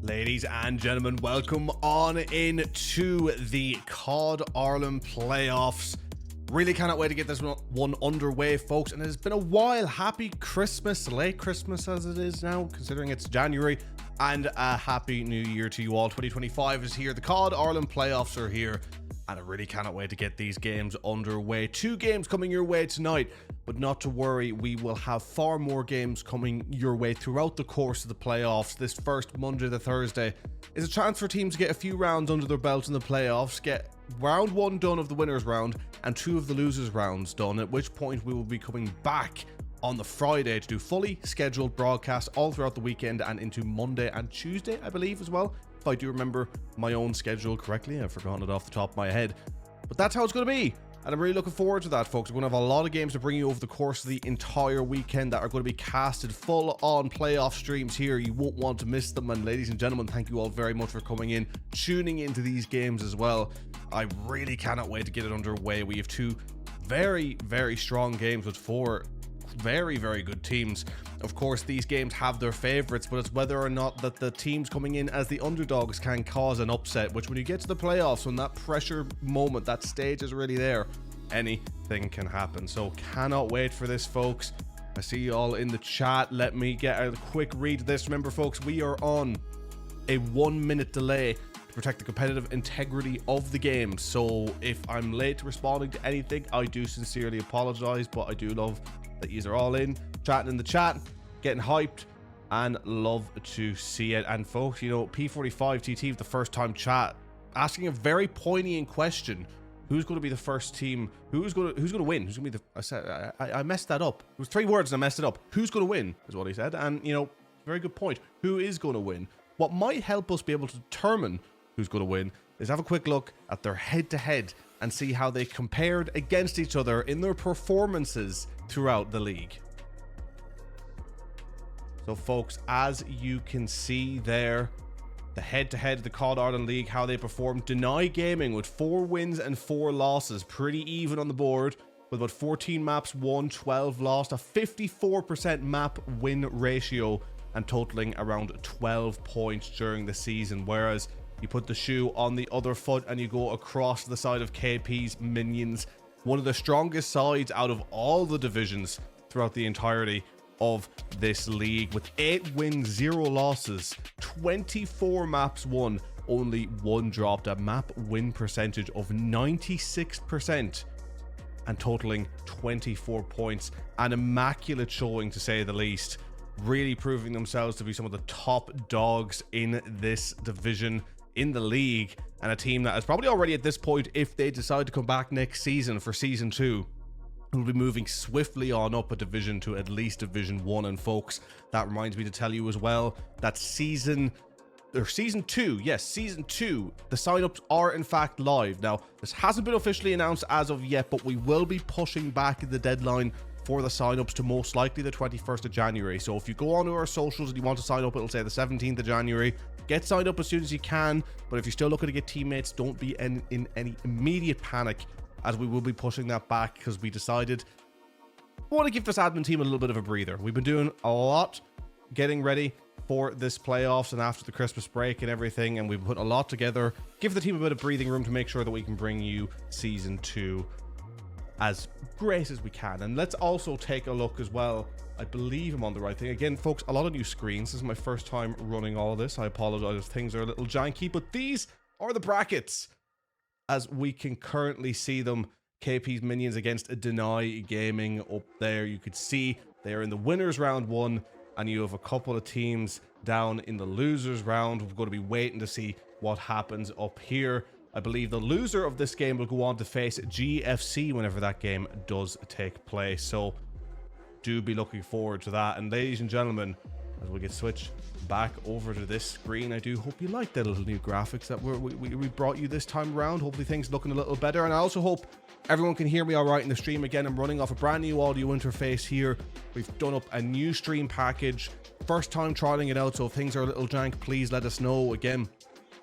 Ladies and gentlemen, welcome on in to the COD Ireland playoffs. Really cannot wait to get this one underway, folks. And it's been a while. Happy Christmas, late Christmas as it is now, considering it's January. And a happy new year to you all. 2025 is here. The COD Ireland playoffs are here. And I really cannot wait to get these games underway. 2 games coming your way tonight. But not to worry, we will have far more games coming your way throughout the course of the playoffs. This first Monday to Thursday is a chance for teams to get a few rounds under their belt in the playoffs, get round 1 done of the winners round and 2 of the losers rounds done, at which point we will be coming back on the Friday to do fully scheduled broadcasts all throughout the weekend and into Monday and Tuesday, I believe, as well. If I do remember my own schedule correctly, I've forgotten it off the top of my head. But that's how it's going to be. And I'm really looking forward to that, folks. We're going to have a lot of games to bring you over the course of the entire weekend that are going to be casted full on playoff streams here. You won't want to miss them. And ladies and gentlemen, thank you all very much for coming in, tuning into these games as well. I really cannot wait to get it underway. We have 2 very, very strong games with 4 very, very good teams. Of course, these games have their favorites, but it's whether or not that the teams coming in as the underdogs can cause an upset, which when you get to the playoffs, when that pressure moment, that stage is really there, anything can happen. So cannot wait for this, folks. I see you all in the chat. Let me get a quick read of this. Remember, folks, we are on a 1-minute delay to protect the competitive integrity of the game. So if I'm late responding to anything, I do sincerely apologize, but I do love that you are all in, chatting in the chat, getting hyped, and love to see it. And folks, you know, P45TT for the first time chat, asking a very poignant question. Who's going to be the first team? Who's going to win? Who's going to be the... I messed that up. It was 3 words and I messed it up. Who's going to win is what he said. And, you know, very good point. Who is going to win? What might help us be able to determine who's going to win is have a quick look at their head-to-head and see how they compared against each other in their performances throughout the league. So folks, as you can see there, the head-to-head of the COD Ireland League, how they performed. Deny Gaming with 4 wins and 4 losses, pretty even on the board, with about 14 maps won, 12 lost, a 54% map win ratio, and totaling around 12 points during the season. Whereas you put the shoe on the other foot and you go across the side of KP's Minions, one of the strongest sides out of all the divisions throughout the entirety of this league, with 8 wins, 0 losses, 24 maps won, only 1 dropped, a map win percentage of 96% and totaling 24 points. An immaculate showing, to say the least, really proving themselves to be some of the top dogs in this division in the league, and a team that is probably already at this point, if they decide to come back next season for season 2, will be moving swiftly on up a division to at least Division 1. And folks, that reminds me to tell you as well that season 2, yes, season 2, the signups are in fact live. Now, this hasn't been officially announced as of yet, but we will be pushing back the deadline for the signups to most likely the 21st of January. So if you go onto our socials and you want to sign up, it'll say the 17th of January. Get signed up as soon as you can, but if you're still looking to get teammates, don't be in any immediate panic, as we will be pushing that back because we decided we want to give this admin team a little bit of a breather. We've been doing a lot getting ready for this playoffs and after the Christmas break and everything, and we've put a lot together. Give the team a bit of breathing room to make sure that we can bring you season 2 as great as we can. And let's also take a look as well. I believe I'm on the right thing. Again, folks, a lot of new screens. This is my first time running all of this. I apologize if things are a little janky, but these are the brackets as we can currently see them. KP's Minions against Deny Gaming up there. You could see they are in the winners round 1, and you have a couple of teams down in the losers round. We're going to be waiting to see what happens up here. I believe the loser of this game will go on to face GFC whenever that game does take place. So do be looking forward to that. And ladies and gentlemen, as we get switched back over to this screen, I do hope you like the little new graphics that we brought you this time around. Hopefully things looking a little better, and I also hope everyone can hear me all right in the stream. Again, I'm running off a brand new audio interface here. We've done up a new stream package, first time trialing it out, so if things are a little jank, please let us know. Again,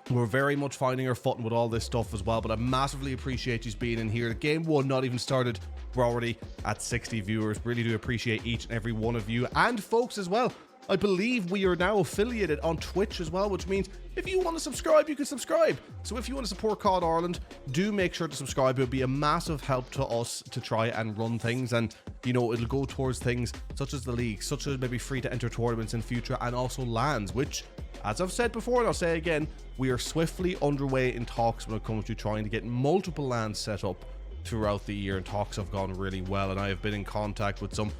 we're very much finding our footing with all this stuff as well, but I massively appreciate you being in here. Game 1 not even started, we're already at 60 viewers. Really do appreciate each and every one of you, and folks as well I believe we are now affiliated on Twitch as well, which means if you want to subscribe, you can subscribe. So if you want to support COD Ireland, do make sure to subscribe. It would be a massive help to us to try and run things, and you know, it'll go towards things such as the league, such as maybe free to enter tournaments in future, and also LANs, which, as I've said before and I'll say again, we are swiftly underway in talks when it comes to trying to get multiple LANs set up throughout the year, and talks have gone really well, and I have been in contact with some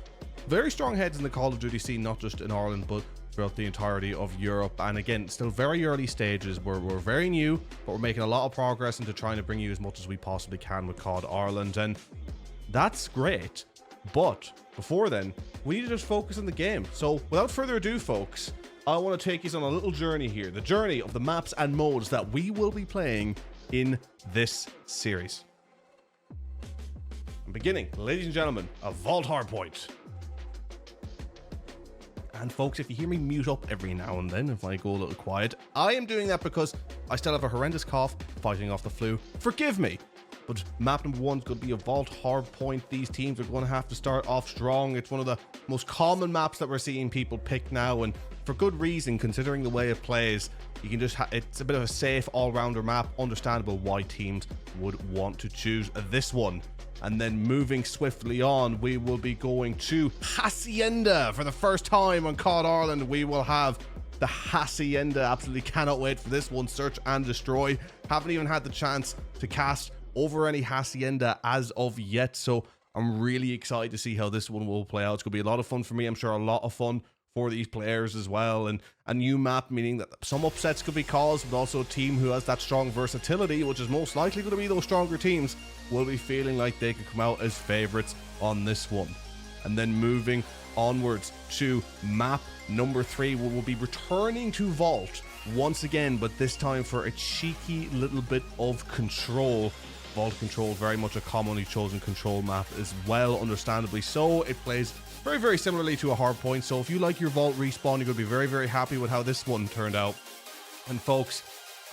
very strong heads in the Call of Duty scene, not just in Ireland but throughout the entirety of Europe. And again, still very early stages. We're very new, but we're making a lot of progress into trying to bring you as much as we possibly can with COD Ireland, and that's great. But before then, we need to just focus on the game. So without further ado, folks, I want to take you on a little journey here, the journey of the maps and modes that we will be playing in this series. And beginning, ladies and gentlemen, a Vault Hardpoint. And folks, if you hear me mute up every now and then, if I go a little quiet, I am doing that because I still have a horrendous cough fighting off the flu. Forgive me. But map number 1 is going to be a Vault Hardpoint. These teams are going to have to start off strong. It's one of the most common maps that we're seeing people pick now, and for good reason, considering the way it plays. You can just it's a bit of a safe all-rounder map. Understandable why teams would want to choose this one. And then moving swiftly on, we will be going to Hacienda for the first time on COD Ireland. We will have the Hacienda. Absolutely cannot wait for this one. Search and destroy. Haven't even had the chance to cast over any Hacienda as of yet, so I'm really excited to see how this one will play out. It's going to be a lot of fun for me. I'm sure a lot of fun for these players as well, and a new map, meaning that some upsets could be caused, but also a team who has that strong versatility, which is most likely going to be those stronger teams, will be feeling like they could come out as favorites on this one. And then moving onwards to map number 3, we will be returning to Vault once again, but this time for a cheeky little bit of control. Vault Control, very much a commonly chosen control map as well, understandably so. It plays very similarly to a Hardpoint, so if you like your Vault respawn, you're going to be very happy with how this one turned out. And folks,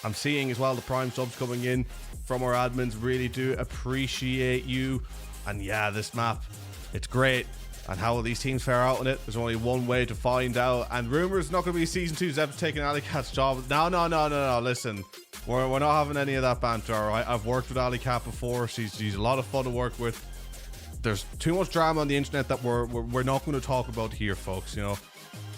I'm seeing as well the Prime subs coming in from our admins. Really do appreciate you. And yeah, this map, it's great. And how will these teams fare out in it? There's only one way to find out. And rumors not going to be season 2. Zeb's taking Ali Cat's job. No. Listen, we're not having any of that banter, all right? I've worked with Ali Cat before. She's a lot of fun to work with. There's too much drama on the internet that we're not going to talk about here, folks. You know,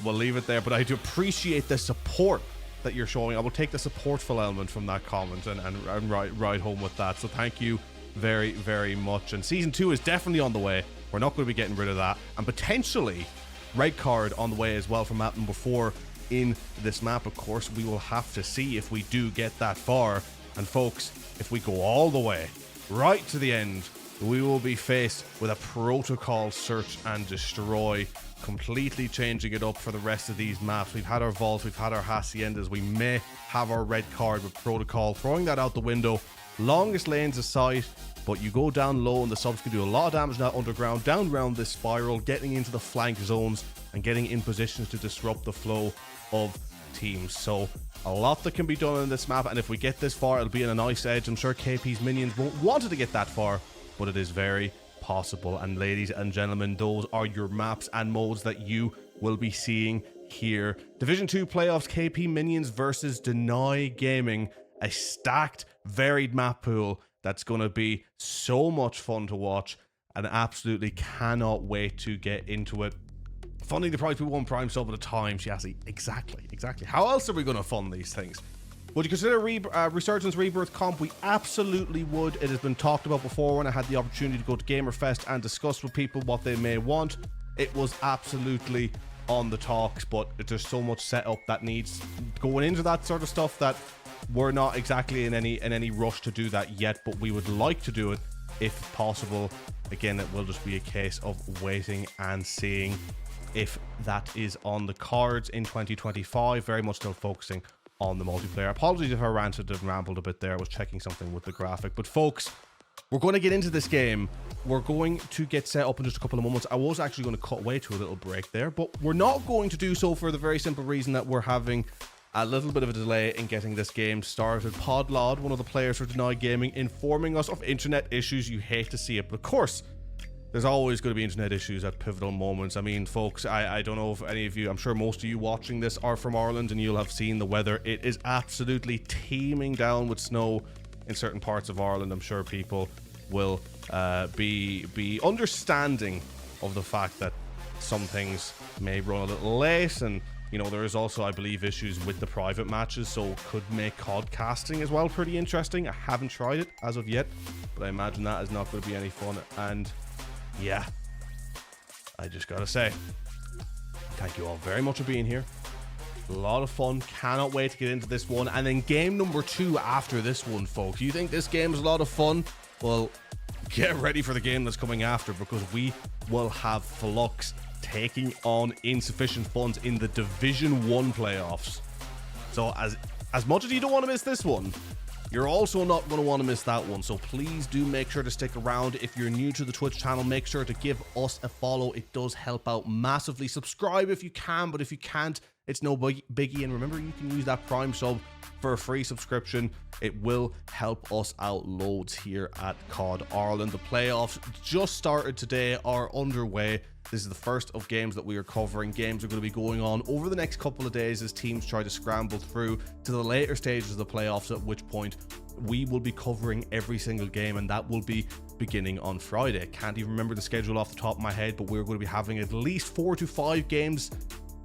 we'll leave it there. But I do appreciate the support that you're showing. I will take the supportful element from that comment and ride home with that. So thank you very much. And season 2 is definitely on the way. We're not going to be getting rid of that, and potentially red card on the way as well for map number 4 in this map. Of course, we will have to see if we do get that far. And folks, if we go all the way right to the end, we will be faced with a protocol search and destroy, completely changing it up for the rest of these maps. We've had our Vault, we've had our Haciendas, we may have our red card with protocol, throwing that out the window. Longest lanes of sight, but you go down low and the subs can do a lot of damage now underground, down around this spiral, getting into the flank zones and getting in positions to disrupt the flow of teams. So a lot that can be done in this map, and if we get this far, it'll be in a nice edge. I'm sure KP's minions won't want to get that far, but it is very possible. And ladies and gentlemen, those are your maps and modes that you will be seeing here. Division 2 playoffs, KP minions versus Deny Gaming, a stacked, varied map pool that's going to be so much fun to watch, and absolutely cannot wait to get into it. Funding the prize we won Prime sub at a time, Shiasi. Exactly. How else are we going to fund these things? Would you consider Resurgence Rebirth comp? We absolutely would. It has been talked about before when I had the opportunity to go to Gamerfest and discuss with people what they may want. It was absolutely on the talks, but there's so much setup that needs going into that sort of stuff that we're not exactly in any rush to do that yet, but we would like to do it if possible. Again, it will just be a case of waiting and seeing if that is on the cards in 2025. Very much still focusing on the multiplayer. Apologies if I ranted and rambled a bit there. I was checking something with the graphic. But folks, we're going to get into this game. We're going to get set up in just a couple of moments. I was actually going to cut away to a little break there, but we're not going to do so for the very simple reason that we're having a little bit of a delay in getting this game started. Podlod, one of the players for Deny Gaming, informing us of internet issues. You hate to see it, but of course, there's always going to be internet issues at pivotal moments. I mean, folks, I don't know if any of you, I'm sure most of you watching this are from Ireland, and you'll have seen the weather. It is absolutely teeming down with snow in certain parts of Ireland. I'm sure people will be understanding of the fact that some things may run a little late, and you know, there is also, I believe, issues with the private matches, so could make COD casting as well pretty interesting. I haven't tried it as of yet, but I imagine that is not going to be any fun. And yeah, I just gotta say, thank you all very much for being here. A lot of fun. Cannot wait to get into this one. And then game number 2 after this one, folks. You think this game is a lot of fun? Well, get ready for the game that's coming after, because we will have Flux taking on Insufficient Funds in the Division 1 playoffs. So as much as you don't want to miss this one, you're also not going to want to miss that one. So please do make sure to stick around. If you're new to the Twitch channel, make sure to give us a follow. It does help out massively. Subscribe if you can, but if you can't, it's no biggie. And remember, you can use that Prime sub for a free subscription. It will help us out loads here at COD Ireland. The playoffs just started today, are underway. This is the first of games that we are covering. Games are going to be going on over the next couple of days as teams try to scramble through to the later stages of the playoffs, at which point we will be covering every single game, and that will be beginning on Friday. I can't even remember the schedule off the top of my head, but we're going to be having at least 4 to 5 games,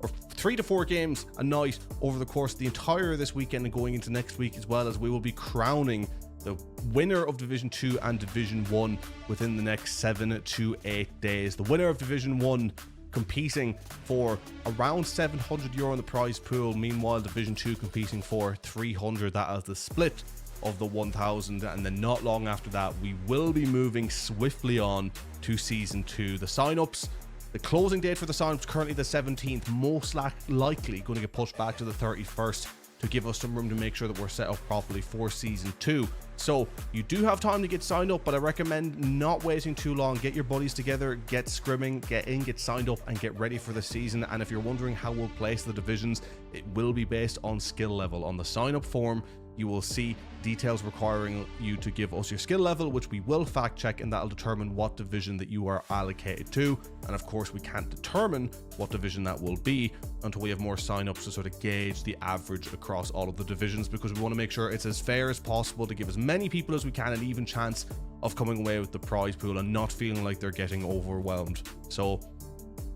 or 3 to 4 games a night over the course of the entire this weekend and going into next week, as well as we will be crowning the winner of Division 2 and Division 1 within the next 7 to 8 days. The winner of Division 1 competing for around €700 in the prize pool. Meanwhile, Division 2 competing for 300. That is the split of the 1,000. And then not long after that, we will be moving swiftly on to Season 2. The sign-ups, the closing date for the sign-ups currently the 17th, most likely going to get pushed back to the 31st to give us some room to make sure that we're set up properly for Season 2. So you do have time to get signed up, but I recommend not waiting too long. Get your buddies together, get scrimming, get in, get signed up, and get ready for the season. And if you're wondering how we'll place the divisions, it will be based on skill level. On the sign-up form, you will see details requiring you to give us your skill level, which we will fact check, and that'll determine what division that you are allocated to. And of course, we can't determine what division that will be until we have more sign-ups to sort of gauge the average across all of the divisions, because we want to make sure it's as fair as possible to give as many people as we can an even chance of coming away with the prize pool and not feeling like they're getting overwhelmed. So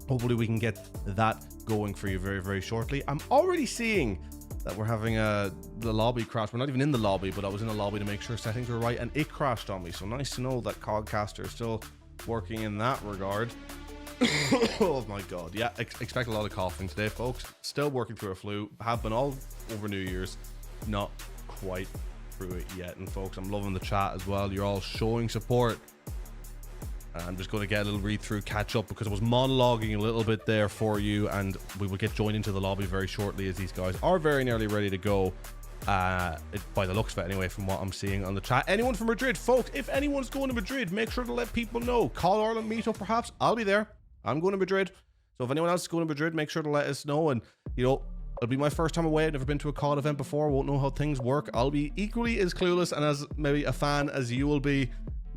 hopefully we can get that going for you very, very shortly. I'm already seeing that we're having the lobby crash. We're not even in the lobby, but I was in the lobby to make sure settings were right, and it crashed on me. So nice to know that Codcaster is still working in that regard. Oh my god. Yeah, expect a lot of coughing today, folks. Still working through a flu. Have been all over New Year's. Not quite through it yet. And folks, I'm loving the chat as well. You're all showing support. I'm just going to get a little read through, catch up, because I was monologuing a little bit there for you, and we will get joined into the lobby very shortly, as these guys are very nearly ready to go, by the looks of it anyway, from what I'm seeing on the chat. Anyone from Madrid, folks, if anyone's going to Madrid, make sure to let people know. Call Ireland meetup perhaps. I'll be there. I'm going to Madrid, so if anyone else is going to Madrid, make sure to let us know. And you know, it'll be my first time away. I've never been to a COD event before, won't know how things work. I'll be equally as clueless and as maybe a fan as you will be.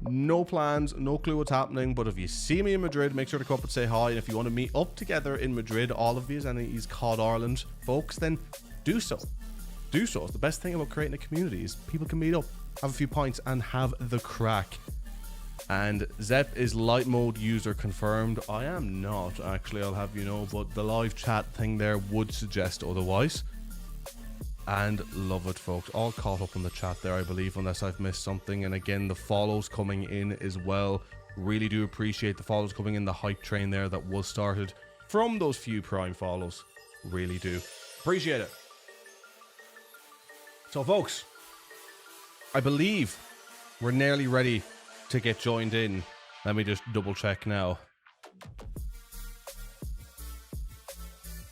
No plans, no clue what's happening, but if you see me in Madrid, make sure to come up and say hi. And if you want to meet up together in Madrid, all of you and these COD Ireland folks, then do so. Do so. It's the best thing about creating a community is people can meet up, have a few pints, and have the crack. And Zep is light mode user confirmed. I am not, actually, I'll have you know, but the live chat thing there would suggest otherwise. And love it, folks. All caught up in the chat there, I believe, unless I've missed something. And again, the follows coming in as well. Really do appreciate the follows coming in, the hype train there that was started from those few Prime follows. Really do appreciate it. So, folks, I believe we're nearly ready to get joined in. Let me just double check now.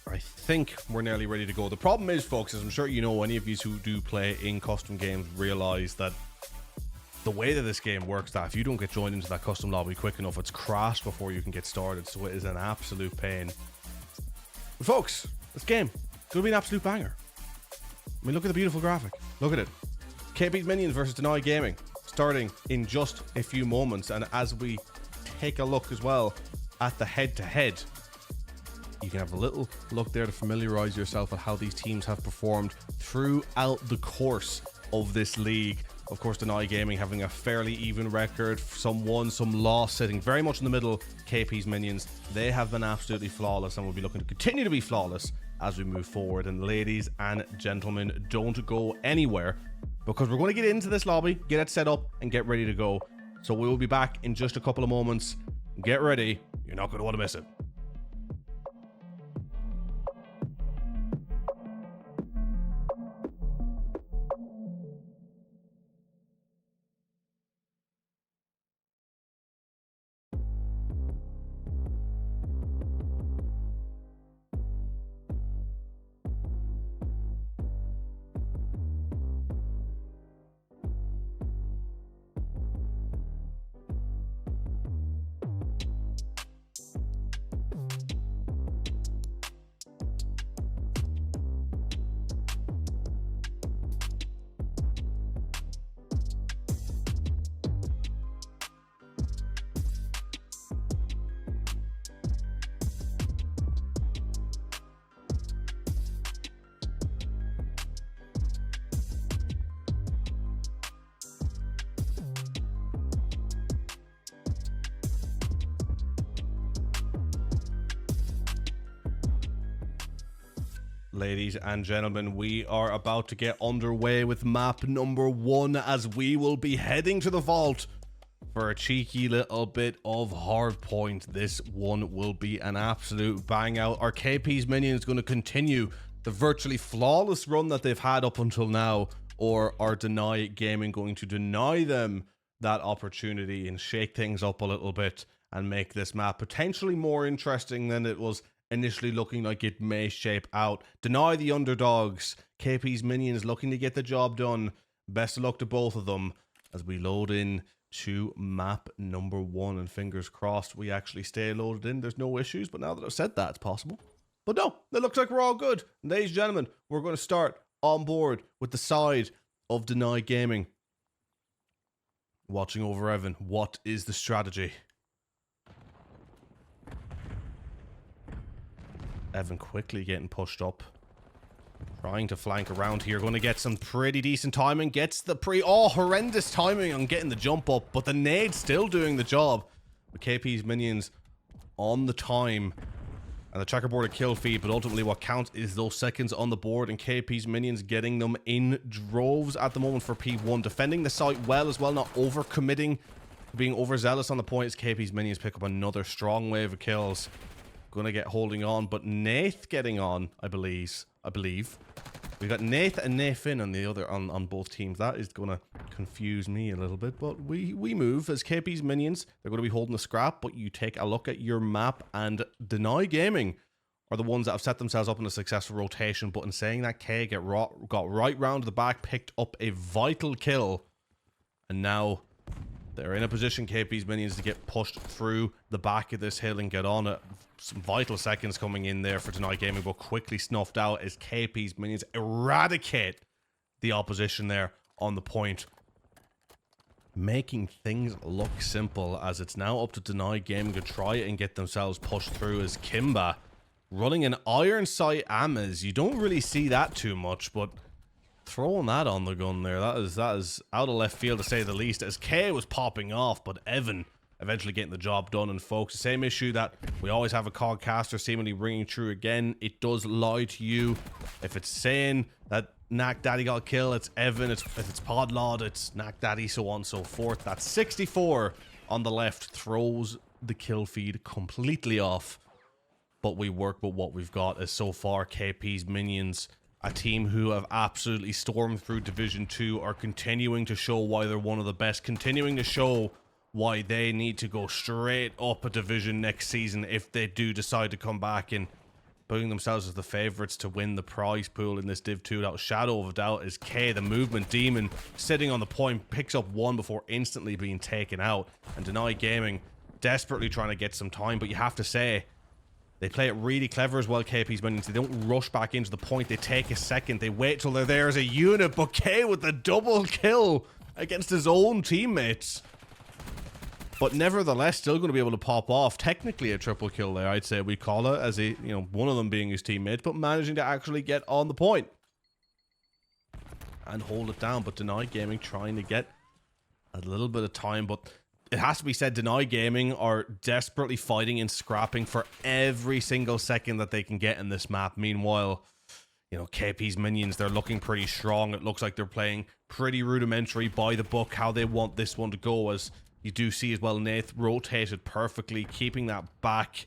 I think we're nearly ready to go. The problem is, folks, as I'm sure you know, any of you who do play in custom games realize that the way that this game works, that if you don't get joined into that custom lobby quick enough, it's crashed before you can get started. So it is an absolute pain. But folks, this game is going to be an absolute banger. I mean, look at the beautiful graphic. Look at it. KP's Minions versus Deny Gaming, starting in just a few moments. And as we take a look as well at the head-to-head. You can have a little look there to familiarize yourself with how these teams have performed throughout the course of this league. Of course, Deny Gaming having a fairly even record, some won, some lost, sitting very much in the middle. KP's Minions, they have been absolutely flawless and will be looking to continue to be flawless as we move forward. And ladies and gentlemen, don't go anywhere, because we're going to get into this lobby, get it set up, and get ready to go. So we will be back in just a couple of moments. Get ready. You're not going to want to miss it. Ladies and gentlemen, we are about to get underway with map number 1, as we will be heading to the vault for a cheeky little bit of hardpoint. This one will be an absolute bang out. Our KP's Minion is going to continue the virtually flawless run that they've had up until now, or are Deny Gaming going to deny them that opportunity and shake things up a little bit and make this map potentially more interesting than it was initially looking like it may shape out? Deny the underdogs. KP's Minions looking to get the job done. Best of luck to both of them as we load in to map number 1, and fingers crossed we actually stay loaded in. There's no issues, but now that I've said that, it's possible. But no, it looks like we're all good. Ladies and gentlemen, we're going to start on board with the side of Deny Gaming. Watching over Evan, what is the strategy? Evan quickly getting pushed up, trying to flank around here. Going to get some pretty decent timing. Gets the horrendous timing on getting the jump up, but the nade still doing the job. With KP's Minions on the time and the checkerboard kill feed, but ultimately what counts is those seconds on the board, and KP's Minions getting them in droves at the moment for P1. Defending the site well as well, not overcommitting, being overzealous on the point as KP's Minions pick up another strong wave of kills. Gonna get holding on, but Nath getting on, I believe. We got Nath and Nathan on the other on both teams. That is gonna confuse me a little bit, but we move as KP's Minions. They're gonna be holding the scrap, but you take a look at your map, and Deny Gaming are the ones that have set themselves up in a successful rotation. But in saying that, K got right round to the back, picked up a vital kill, and now they're in a position, KP's Minions, to get pushed through the back of this hill and get on it. Some vital seconds coming in there for Deny Gaming, but quickly snuffed out as KP's Minions eradicate the opposition there on the point. Making things look simple, as it's now up to Deny Gaming to try and get themselves pushed through, as Kimba running an iron sight Ames. You don't really see that too much, but throwing that on the gun there, that is out of left field to say the least, as K was popping off, but Evan eventually getting the job done. And folks, the same issue that we always have a COD caster seemingly ringing true again. It does lie to you. If it's saying that Knack Daddy got killed, it's Evan. If it's Podlod, it's Knack Daddy, so on and so forth. That 64 on the left throws the kill feed completely off. But we work with what we've got, as so far KP's Minions, a team who have absolutely stormed through Division 2, are continuing to show why they're one of the best, continuing to show why they need to go straight up a division next season if they do decide to come back, and putting themselves as the favourites to win the prize pool in this Div 2 without a shadow of a doubt. Is K, the movement demon, sitting on the point, picks up one before instantly being taken out. And Deny Gaming desperately trying to get some time, but you have to say, they play it really clever as well, KP's Minions. They don't rush back into the point. They take a second. They wait till they're there as a unit. But K with the double kill against his own teammates. But nevertheless, still going to be able to pop off technically a triple kill there, I'd say we call it, as a, one of them being his teammate, but managing to actually get on the point and hold it down. But Deny Gaming trying to get a little bit of time, but it has to be said, Deny Gaming are desperately fighting and scrapping for every single second that they can get in this map. Meanwhile, KP's minions, they're looking pretty strong. It looks like they're playing pretty rudimentary by the book, how they want this one to go, as you do see as well, Nath rotated perfectly, keeping that back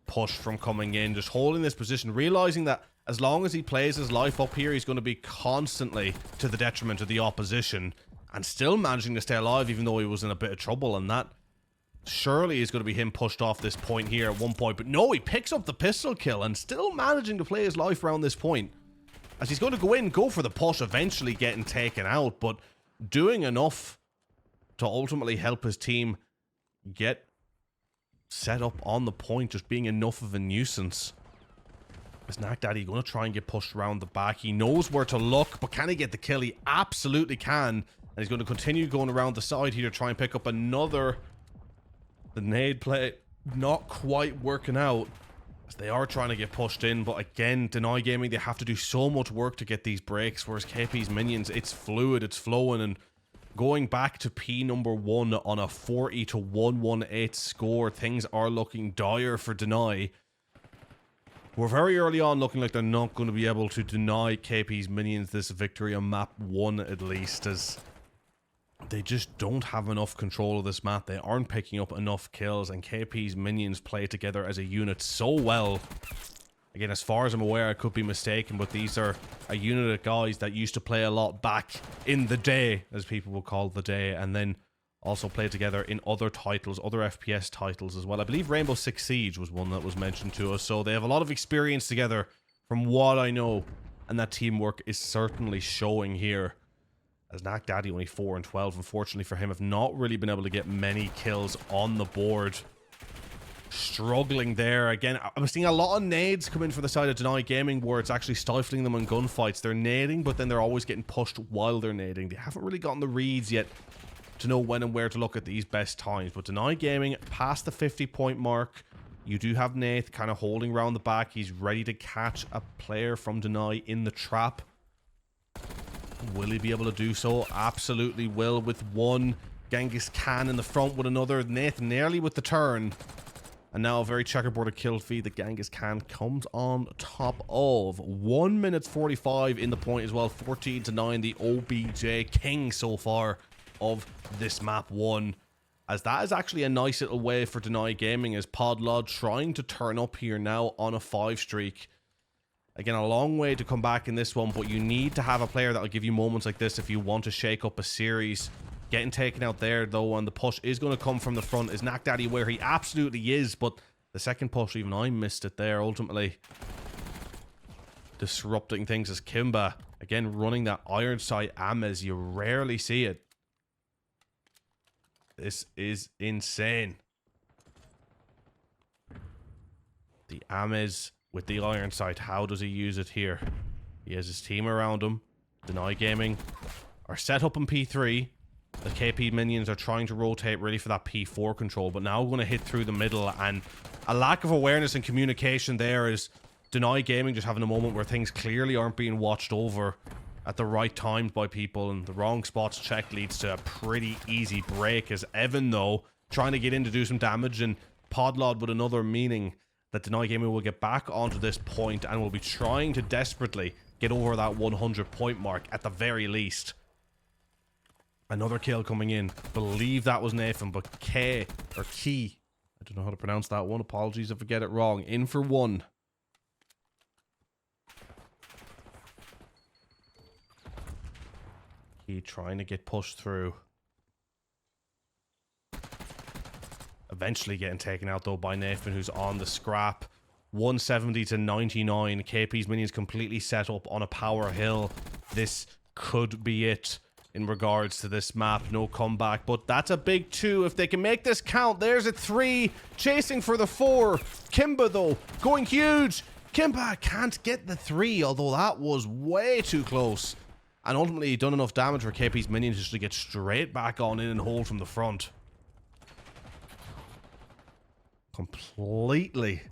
push from coming in, just holding this position, realizing that as long as he plays his life up here, he's going to be constantly to the detriment of the opposition, and still managing to stay alive even though he was in a bit of trouble. And that surely is going to be him pushed off this point here at one point. But no, he picks up the pistol kill and still managing to play his life around this point, as he's going to go for the push, eventually getting taken out, but doing enough to ultimately help his team get set up on the point, just being enough of a nuisance. Is Knack Daddy going to try and get pushed around the back? He knows where to look, but can he get the kill? He absolutely can. And he's going to continue going around the side here to try and pick up another. The nade play not quite working out, as they are trying to get pushed in. But again, Deny Gaming, they have to do so much work to get these breaks, whereas KP's minions, it's fluid, it's flowing, and going back to P number 1 on a 40-118 score, things are looking dire for Deny. We're very early on looking like they're not going to be able to deny KP's minions this victory on map 1 at least, as they just don't have enough control of this map. They aren't picking up enough kills, and KP's minions play together as a unit so well. Again, as far as I'm aware, I could be mistaken, but these are a unit of guys that used to play a lot back in the day, as people will call the day, and then also play together in other titles, other FPS titles as well. I believe Rainbow Six Siege was one that was mentioned to us, so they have a lot of experience together from what I know, and that teamwork is certainly showing here. As Knack Daddy, only 4 and 12, unfortunately for him, have not really been able to get many kills on the board. Struggling there. Again, I'm seeing a lot of nades come in for the side of Deny Gaming, where it's actually stifling them in gunfights. They're nading, but then they're always getting pushed while they're nading. They haven't really gotten the reads yet to know when and where to look at these best times. But Deny Gaming past the 50-point mark. You do have Nath kind of holding around the back. He's ready to catch a player from Deny in the trap. Will he be able to do so? Absolutely will, with one. Genghis Khan in the front with another. Nath nearly with the turn. And now a very checkerboarded kill feed that Genghis Khan comes on top of. 1 minute 45 in the point as well. 14-9, the OBJ king so far of this map 1. As that is actually a nice little way for Deny Gaming, as Podlod trying to turn up here now on a 5 streak. Again, a long way to come back in this one, but you need to have a player that will give you moments like this if you want to shake up a series. Getting taken out there, though, and the push is going to come from the front. Is Knack Daddy where he absolutely is, but the second push, even I missed it there, ultimately disrupting things as Kimba, again, running that iron sight Ames. You rarely see it. This is insane. The Ames with the iron sight. How does he use it here? He has his team around him. Deny Gaming are set up in P3. The KP minions are trying to rotate really for that P4 control, but now going to hit through the middle, and a lack of awareness and communication there is Deny Gaming just having a moment where things clearly aren't being watched over at the right times by people, and the wrong spots check leads to a pretty easy break, as Evan, though, trying to get in to do some damage, and Podlod with another, meaning that Deny Gaming will get back onto this point and will be trying to desperately get over that 100 point mark at the very least. Another kill coming in. Believe that was Nathan, but Key, I don't know how to pronounce that one. Apologies if I get it wrong. In for 1. Key trying to get pushed through. Eventually getting taken out, though, by Nathan, who's on the scrap. 170-99. KP's minions completely set up on a power hill. This could be it in regards to this map. No comeback, but that's a big 2 if they can make this count. There's a 3, chasing for the 4. Kimba, though, going huge. Kimba can't get the 3, although that was way too close, and ultimately done enough damage for KP's minions just to get straight back on in and hold from the front. completely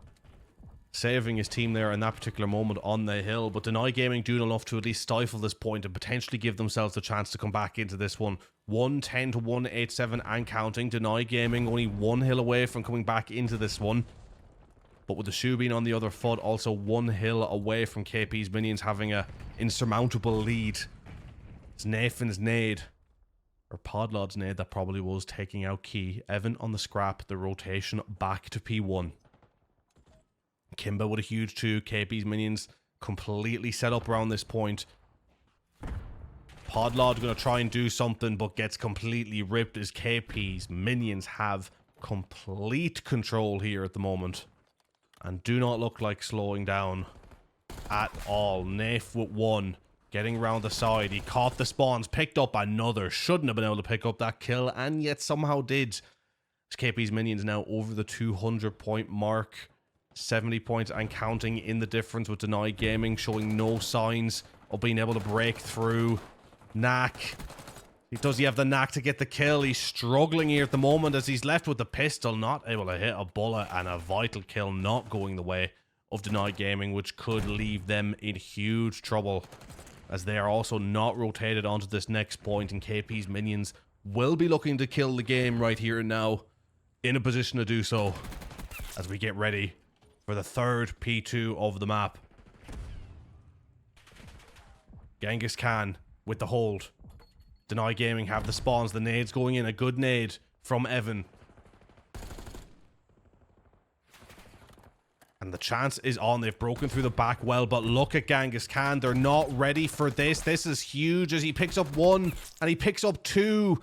saving his team there in that particular moment on the hill. But Deny Gaming doing enough to at least stifle this point and potentially give themselves a chance to come back into this one. 110 to 187 and counting. Deny Gaming only 1 hill away from coming back into this one. But with the shoe being on the other foot, also 1 hill away from KP's minions having a insurmountable lead. It's Nathan's nade, or Podlod's nade that probably was, taking out Key. Evan on the scrap, the rotation back to P1. Kimba with a huge 2. KP's minions completely set up around this point. Podlod going to try and do something, but gets completely ripped as KP's minions have complete control here at the moment. And do not look like slowing down at all. Nath with 1. Getting around the side. He caught the spawns. Picked up another. Shouldn't have been able to pick up that kill. And yet somehow did. As KP's minions now over the 200 point mark. 70 points and counting in the difference, with Deny Gaming showing no signs of being able to break through. Knack. Does he have the knack to get the kill? He's struggling here at the moment as he's left with the pistol, not able to hit a bullet, and a vital kill not going the way of Deny Gaming, which could leave them in huge trouble as they are also not rotated onto this next point, and KP's minions will be looking to kill the game right here and now, in a position to do so as we get ready for the third P2 of the map. Genghis Khan with the hold. Deny Gaming have the spawns. The nades going in. A good nade from Evan. And the chance is on. They've broken through the back well, but look at Genghis Khan. They're not ready for this. This is huge as he picks up 1 and he picks up 2.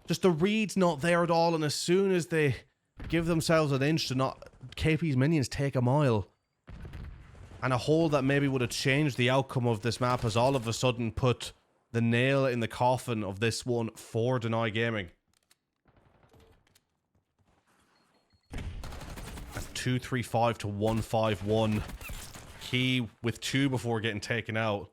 Just the read's not there at all, and as soon as they give themselves an inch to not... KP's minions take a mile. And a hole that maybe would have changed the outcome of this map has all of a sudden put the nail in the coffin of this one for Deny Gaming. At 235 to 151. Key with 2 before getting taken out.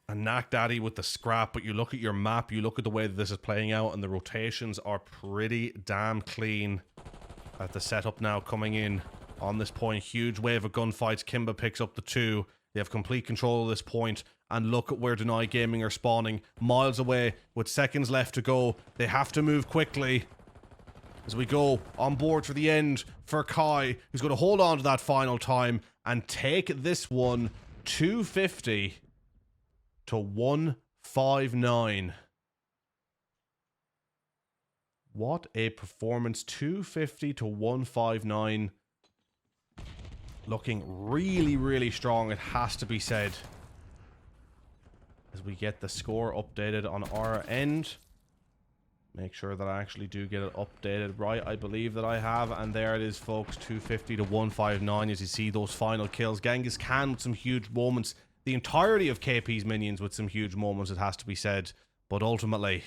And Knack Daddy with the scrap, but you look at your map, you look at the way that this is playing out, and the rotations are pretty damn clean. At the setup now coming in on this point. Huge wave of gunfights. Kimba picks up the 2. They have complete control of this point. And look at where Deny Gaming are spawning. Miles away with seconds left to go. They have to move quickly. As we go on board for the end for Kai, who's going to hold on to that final time and take this one 250 to 159. What a performance. 250 to 159. Looking really, really strong, it has to be said. As we get the score updated on our end. Make sure that I actually do get it updated right. I believe that I have. And there it is, folks. 250 to 159 as you see those final kills. Genghis Khan with some huge moments. The entirety of KP's minions with some huge moments, it has to be said. But ultimately...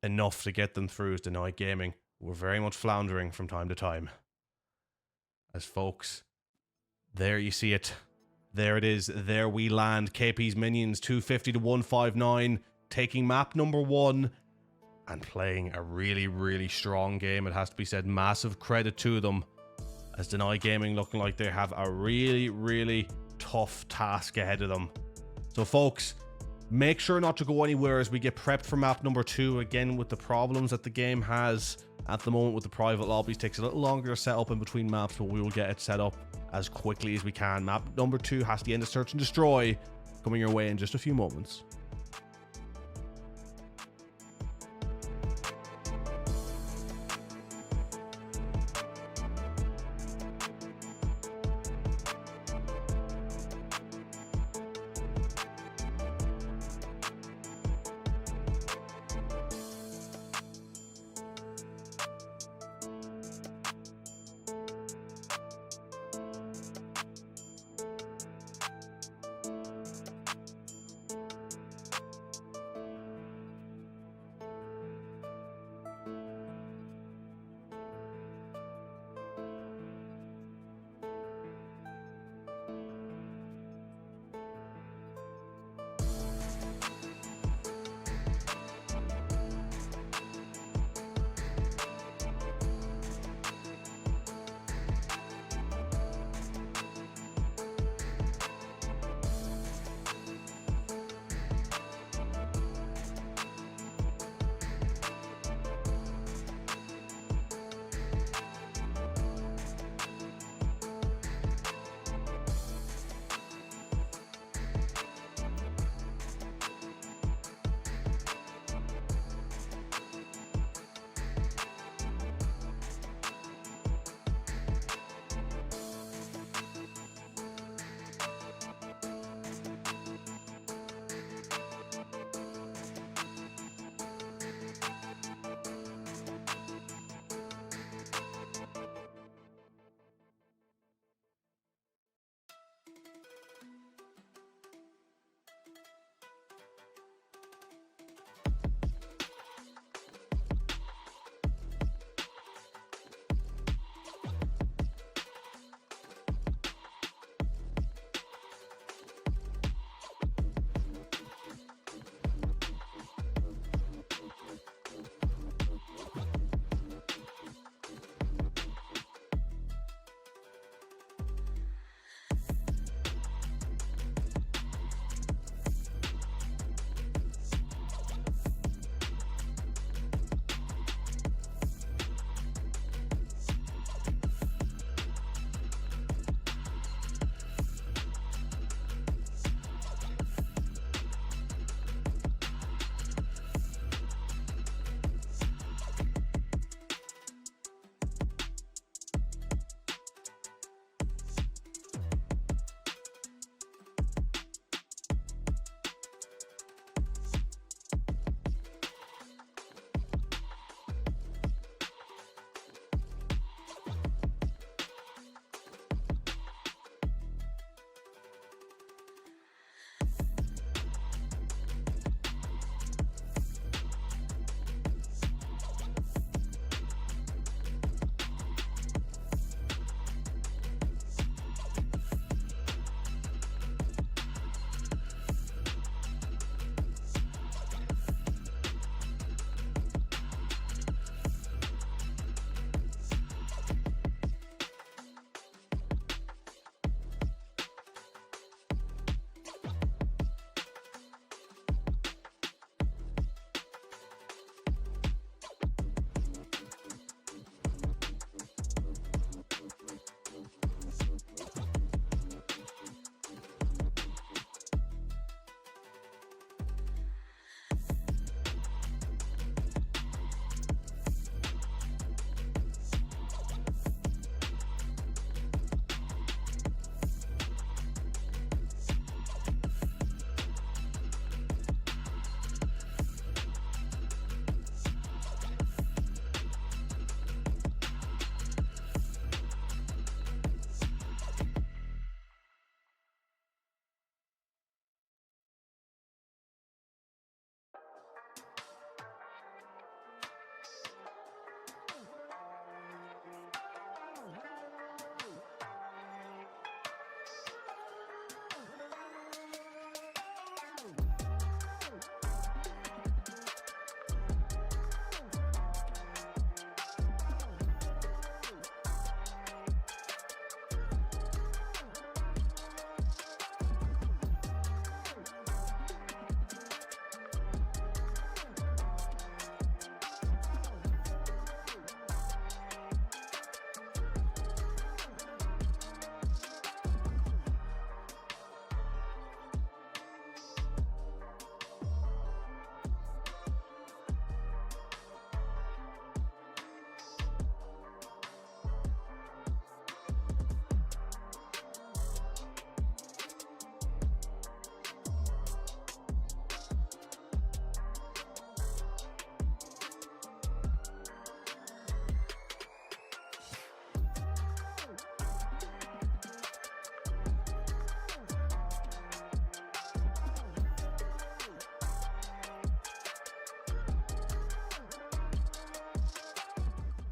enough to get them through as Deny Gaming. We're very much floundering from time to time. As folks, there you see it. There it is. There we land. KP's minions 250 to 159, taking map number 1 and playing a really, really strong game. It has to be said. Massive credit to them, as Deny Gaming looking like they have a really, really tough task ahead of them. So folks, make sure not to go anywhere as we get prepped for map number 2. Again, with the problems that the game has at the moment with the private lobbies, takes a little longer to set up in between maps, but we will get it set up as quickly as we can. Map number 2 has the end of Search and Destroy coming your way in just a few moments.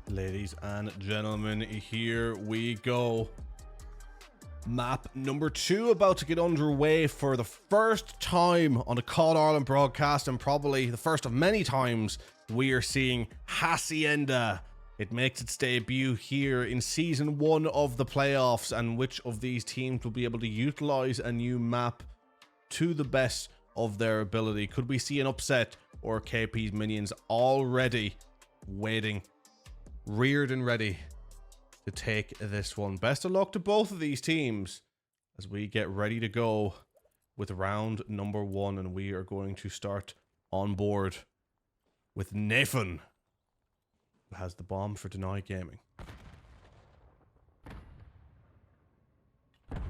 Ladies and gentlemen, here we go. Map number 2 about to get underway for the first time on a COD Ireland broadcast, and probably the first of many times we are seeing Hacienda. It makes its debut here in Season 1 of the playoffs, and which of these teams will be able to utilize a new map to the best of their ability? Could we see an upset, or KP's minions already waiting, reared and ready to take this one? Best of luck to both of these teams as we get ready to go with round number 1, and we are going to start on board with Nathan, who has the bomb for Deny Gaming. Of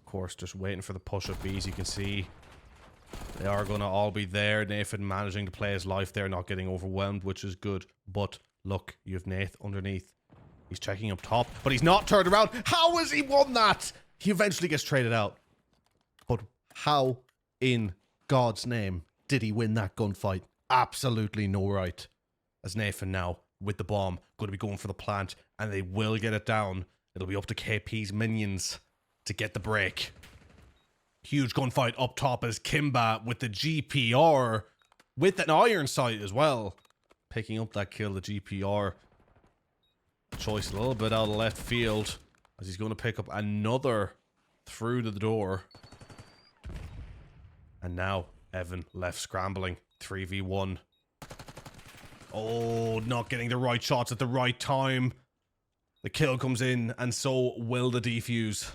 course, just waiting for the push-up Bs. You can see they are going to all be there. Nathan managing to play his life there, not getting overwhelmed, which is good. But look, you have Nath underneath. He's checking up top, but he's not turned around. How has he won that? He eventually gets traded out. But how in God's name did he win that gunfight? Absolutely no right. As Nathan now, with the bomb, going to be going for the plant, and they will get it down. It'll be up to KP's minions to get the break. Huge gunfight up top as Kimba with the GPR, with an iron sight as well. Picking up that kill, the GPR. Choice a little bit out of left field, as he's going to pick up another through to the door. And now Evan left scrambling. 3v1. Oh, not getting the right shots at the right time. The kill comes in, and so will the defuse.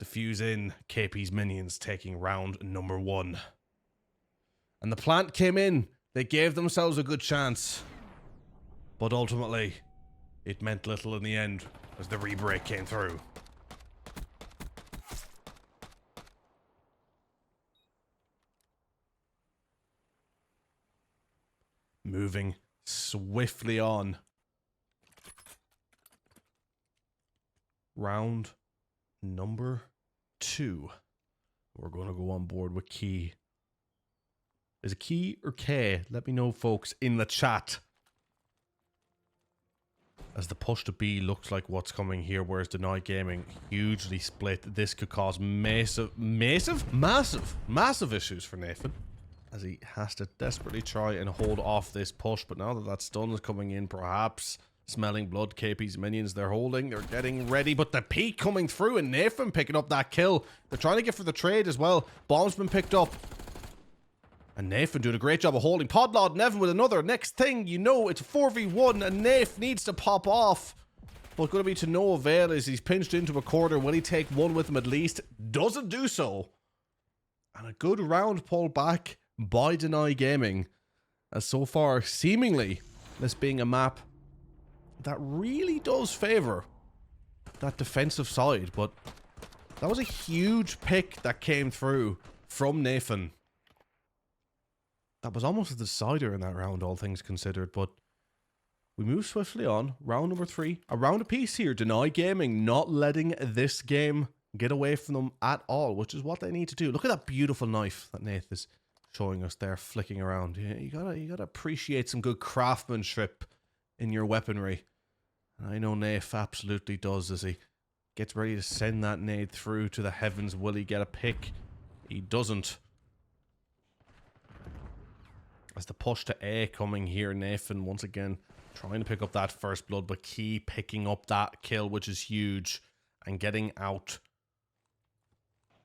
Defuse in, KP's minions taking round number 1. And the plant came in. They gave themselves a good chance. But ultimately, it meant little in the end as the rebreak came through. Moving swiftly on. Round number 2. We're going to go on board with Key. Is it Key or K? Let me know, folks, in the chat. As the push to B looks like what's coming here, whereas Deny Gaming hugely split. This could cause massive issues for Nathan, as he has to desperately try and hold off this push. But now that that stun is coming in, perhaps smelling blood, KP's minions, they're holding, they're getting ready, but the peak coming through, and Nathan picking up that kill. They're trying to get for the trade as well. Bomb's been picked up. And Nathan doing a great job of holding. Podlod and Evan with another. Next thing you know, it's 4v1, and Nathan needs to pop off. But going to be to no avail as he's pinched into a corner. Will he take one with him at least? Doesn't do so. And a good round pulled back by Deny Gaming. As so far, seemingly, this being a map that really does favour that defensive side. But that was a huge pick that came through from Nathan. That was almost a decider in that round, all things considered, but we move swiftly on. Round number 3. A round apiece here. Deny Gaming not letting this game get away from them at all, which is what they need to do. Look at that beautiful knife that Nath is showing us there, flicking around. You gotta appreciate some good craftsmanship in your weaponry. And I know Nath absolutely does, as he gets ready to send that nade through to the heavens. Will he get a pick? He doesn't. As the push to A coming here, Nathan once again trying to pick up that first blood, but Key picking up that kill, which is huge, and getting out.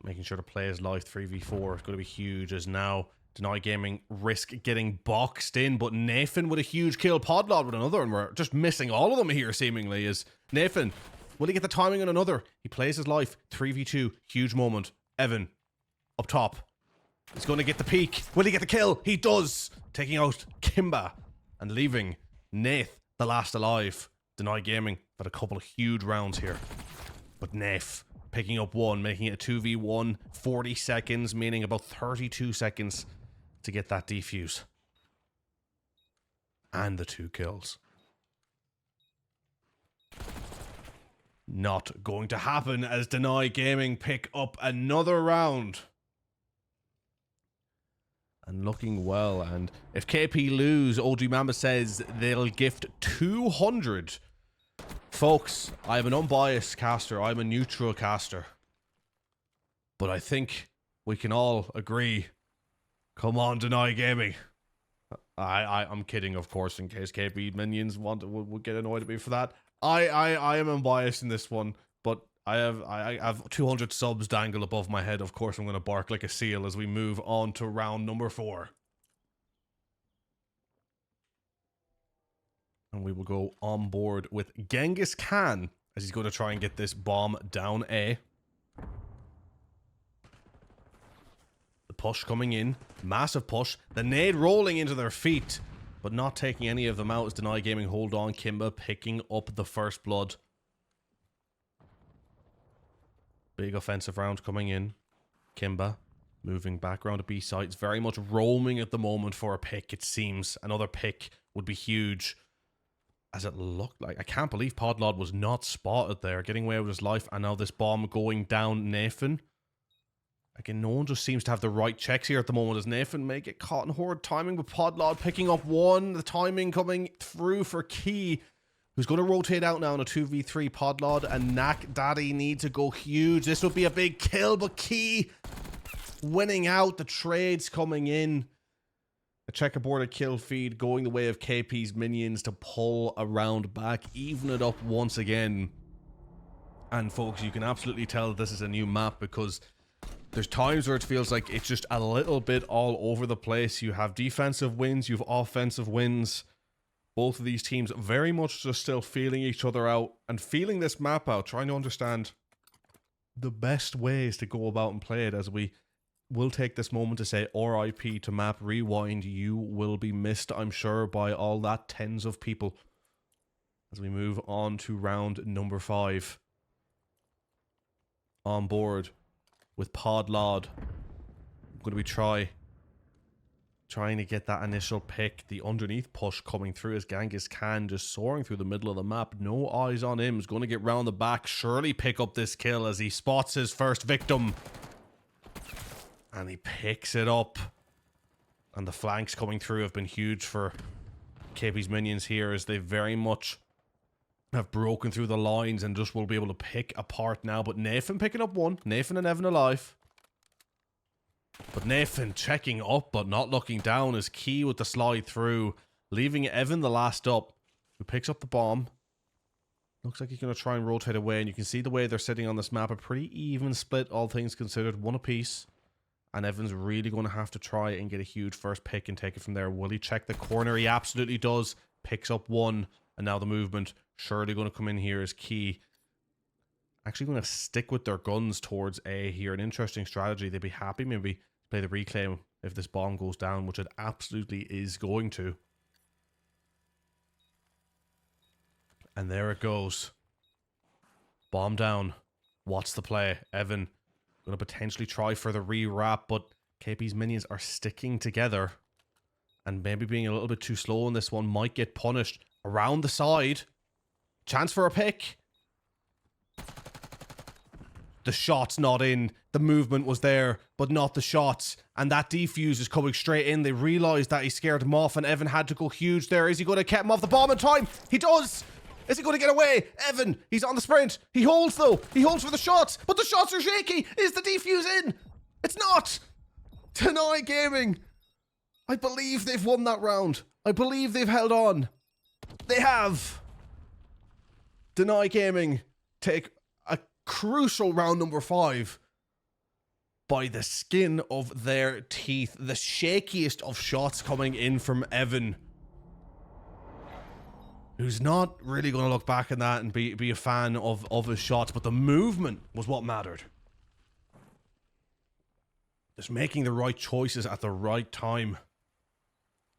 Making sure to play his life. 3v4 is going to be huge, as now Deny Gaming risk getting boxed in, but Nathan with a huge kill, Podlod with another, and we're just missing all of them here seemingly. As Nathan, will he get the timing on another? He plays his life. 3v2, huge moment. Evan up top. He's going to get the peak. Will he get the kill? He does. Taking out Kimba and leaving Nath the last alive. Deny Gaming had a couple of huge rounds here. But Nath picking up one, making it a 2v1. 40 seconds, meaning about 32 seconds to get that defuse. And the 2 kills. Not going to happen as Deny Gaming pick up another round. and looking well. And if KP lose, OG Mamba says they'll gift 200. Folks, I'm an unbiased caster. I'm a neutral caster. But I think we can all agree. Come on, Deny Gaming. I'm kidding, of course, in case KP minions would get annoyed at me for that. I am unbiased in this one, but I have 200 subs dangle above my head. Of course, I'm going to bark like a seal as we move on to round number 4. And we will go on board with Genghis Khan as he's going to try and get this bomb down A. The push coming in. Massive push. The nade rolling into their feet, but not taking any of them out as Deny Gaming hold on. Kimba picking up the first blood. Big offensive round coming in. Kimba moving back around to B site. It's very much roaming at the moment for a pick, it seems. Another pick would be huge. As it looked like. I can't believe Podlod was not spotted there. Getting away with his life. And now this bomb going down Nathan. Again, no one just seems to have the right checks here at the moment as Nathan may get caught in horrid timing. But Podlod picking up one. The timing coming through for Key. Who's going to rotate out now in a 2v3. Podlod and Knack Daddy need to go huge. This would be a big kill. But Key winning out. The trades coming in. A checkerboarded kill feed going the way of KP's minions to pull around back, even it up once again. And folks, you can absolutely tell this is a new map because there's times where it feels like it's just a little bit all over the place. You have defensive wins, you have offensive wins. Both of these teams very much just still feeling each other out and feeling this map out, trying to understand the best ways to go about and play it as we will take this moment to say RIP to Map Rewind. You will be missed, I'm sure, by all that tens of people. As we move on to round number 5. On board with Podlod. I'm going to be trying to get that initial pick. The underneath push coming through as Genghis Khan just soaring through the middle of the map. No eyes on him. He's going to get round the back. Surely pick up this kill as he spots his first victim. And he picks it up. And the flanks coming through have been huge for KP's minions here as they very much have broken through the lines and just will be able to pick apart now. But Nathan picking up one. Nathan and Evan alive. But Nathan checking up but not looking down is Key with the slide through. Leaving Evan the last up. Who picks up the bomb. Looks like he's going to try and rotate away. And you can see the way they're sitting on this map. A pretty even split, all things considered. One apiece. And Evan's really going to have to try and get a huge first pick and take it from there. Will he check the corner? He absolutely does. Picks up one. And now the movement surely going to come in here is Key. Actually going to stick with their guns towards A here. An interesting strategy. They'd be happy maybe to play the reclaim if this bomb goes down, which it absolutely is going to. And there it goes. Bomb down. What's the play? Evan going to potentially try for the re-wrap, but KP's minions are sticking together. And maybe being a little bit too slow on this one might get punished. Around the side. Chance for a pick. The shot's not in. The movement was there, but not the shots. And that defuse is coming straight in. They realised that he scared him off and Evan had to go huge there. Is he going to keep him off the bomb in time? He does! Is he going to get away? Evan, he's on the sprint. He holds though. He holds for the shots, but the shots are shaky. Is the defuse in? It's not. Deny Gaming. I believe they've won that round. I believe they've held on. They have. Deny Gaming take a crucial round number 5 by the skin of their teeth. The shakiest of shots coming in from Evan, who's not really going to look back at that and be a fan of his shots, but the movement was what mattered. Just making the right choices at the right time.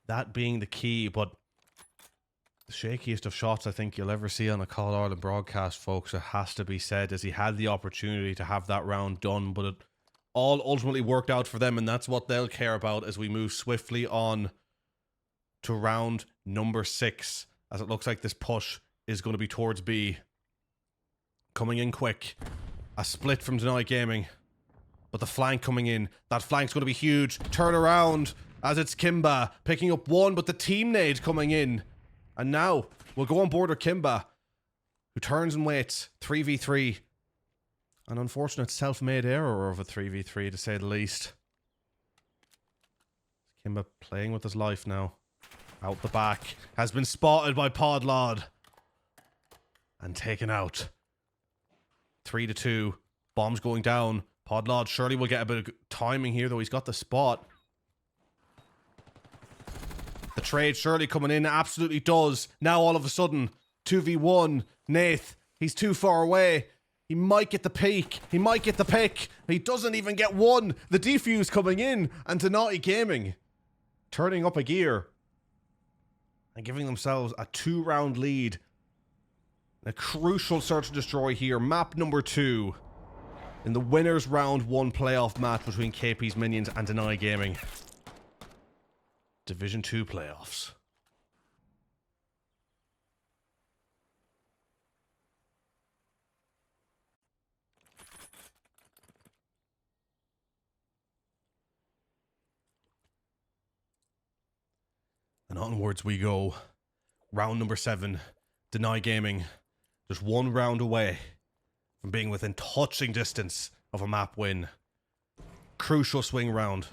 That being the key, but the shakiest of shots I think you'll ever see on a COD Ireland broadcast, folks, it has to be said, as he had the opportunity to have that round done, but it all ultimately worked out for them, and that's what they'll care about as we move swiftly on to round number 6. As it looks like this push is going to be towards B. Coming in quick. A split from Deny Gaming. But the flank coming in. That flank's going to be huge. Turn around. as it's Kimba picking up one, but the team nade coming in. And now we'll go on board with Kimba, who turns and waits. 3v3. An unfortunate self-made error of a 3v3, to say the least. Kimba playing with his life now. Out the back. Has been spotted by Podlod. And taken out. 3-2. Bombs going down. Podlod surely will get a bit of timing here, though he's got the spot. The trade surely coming in. Absolutely does. Now all of a sudden, 2v1. Nath, he's too far away. He might get the peak. He might get the pick. He doesn't even get one. The defuse coming in. And Denai Gaming turning up a gear. And giving themselves a 2-round lead. A crucial search and destroy here. Map number 2. In the winners round 1 playoff match between KP's Minions and Denai Gaming. Division 2 playoffs. And onwards we go. Round number 7. Denai Gaming. Just 1 round away from being within touching distance of a map win. Crucial swing round.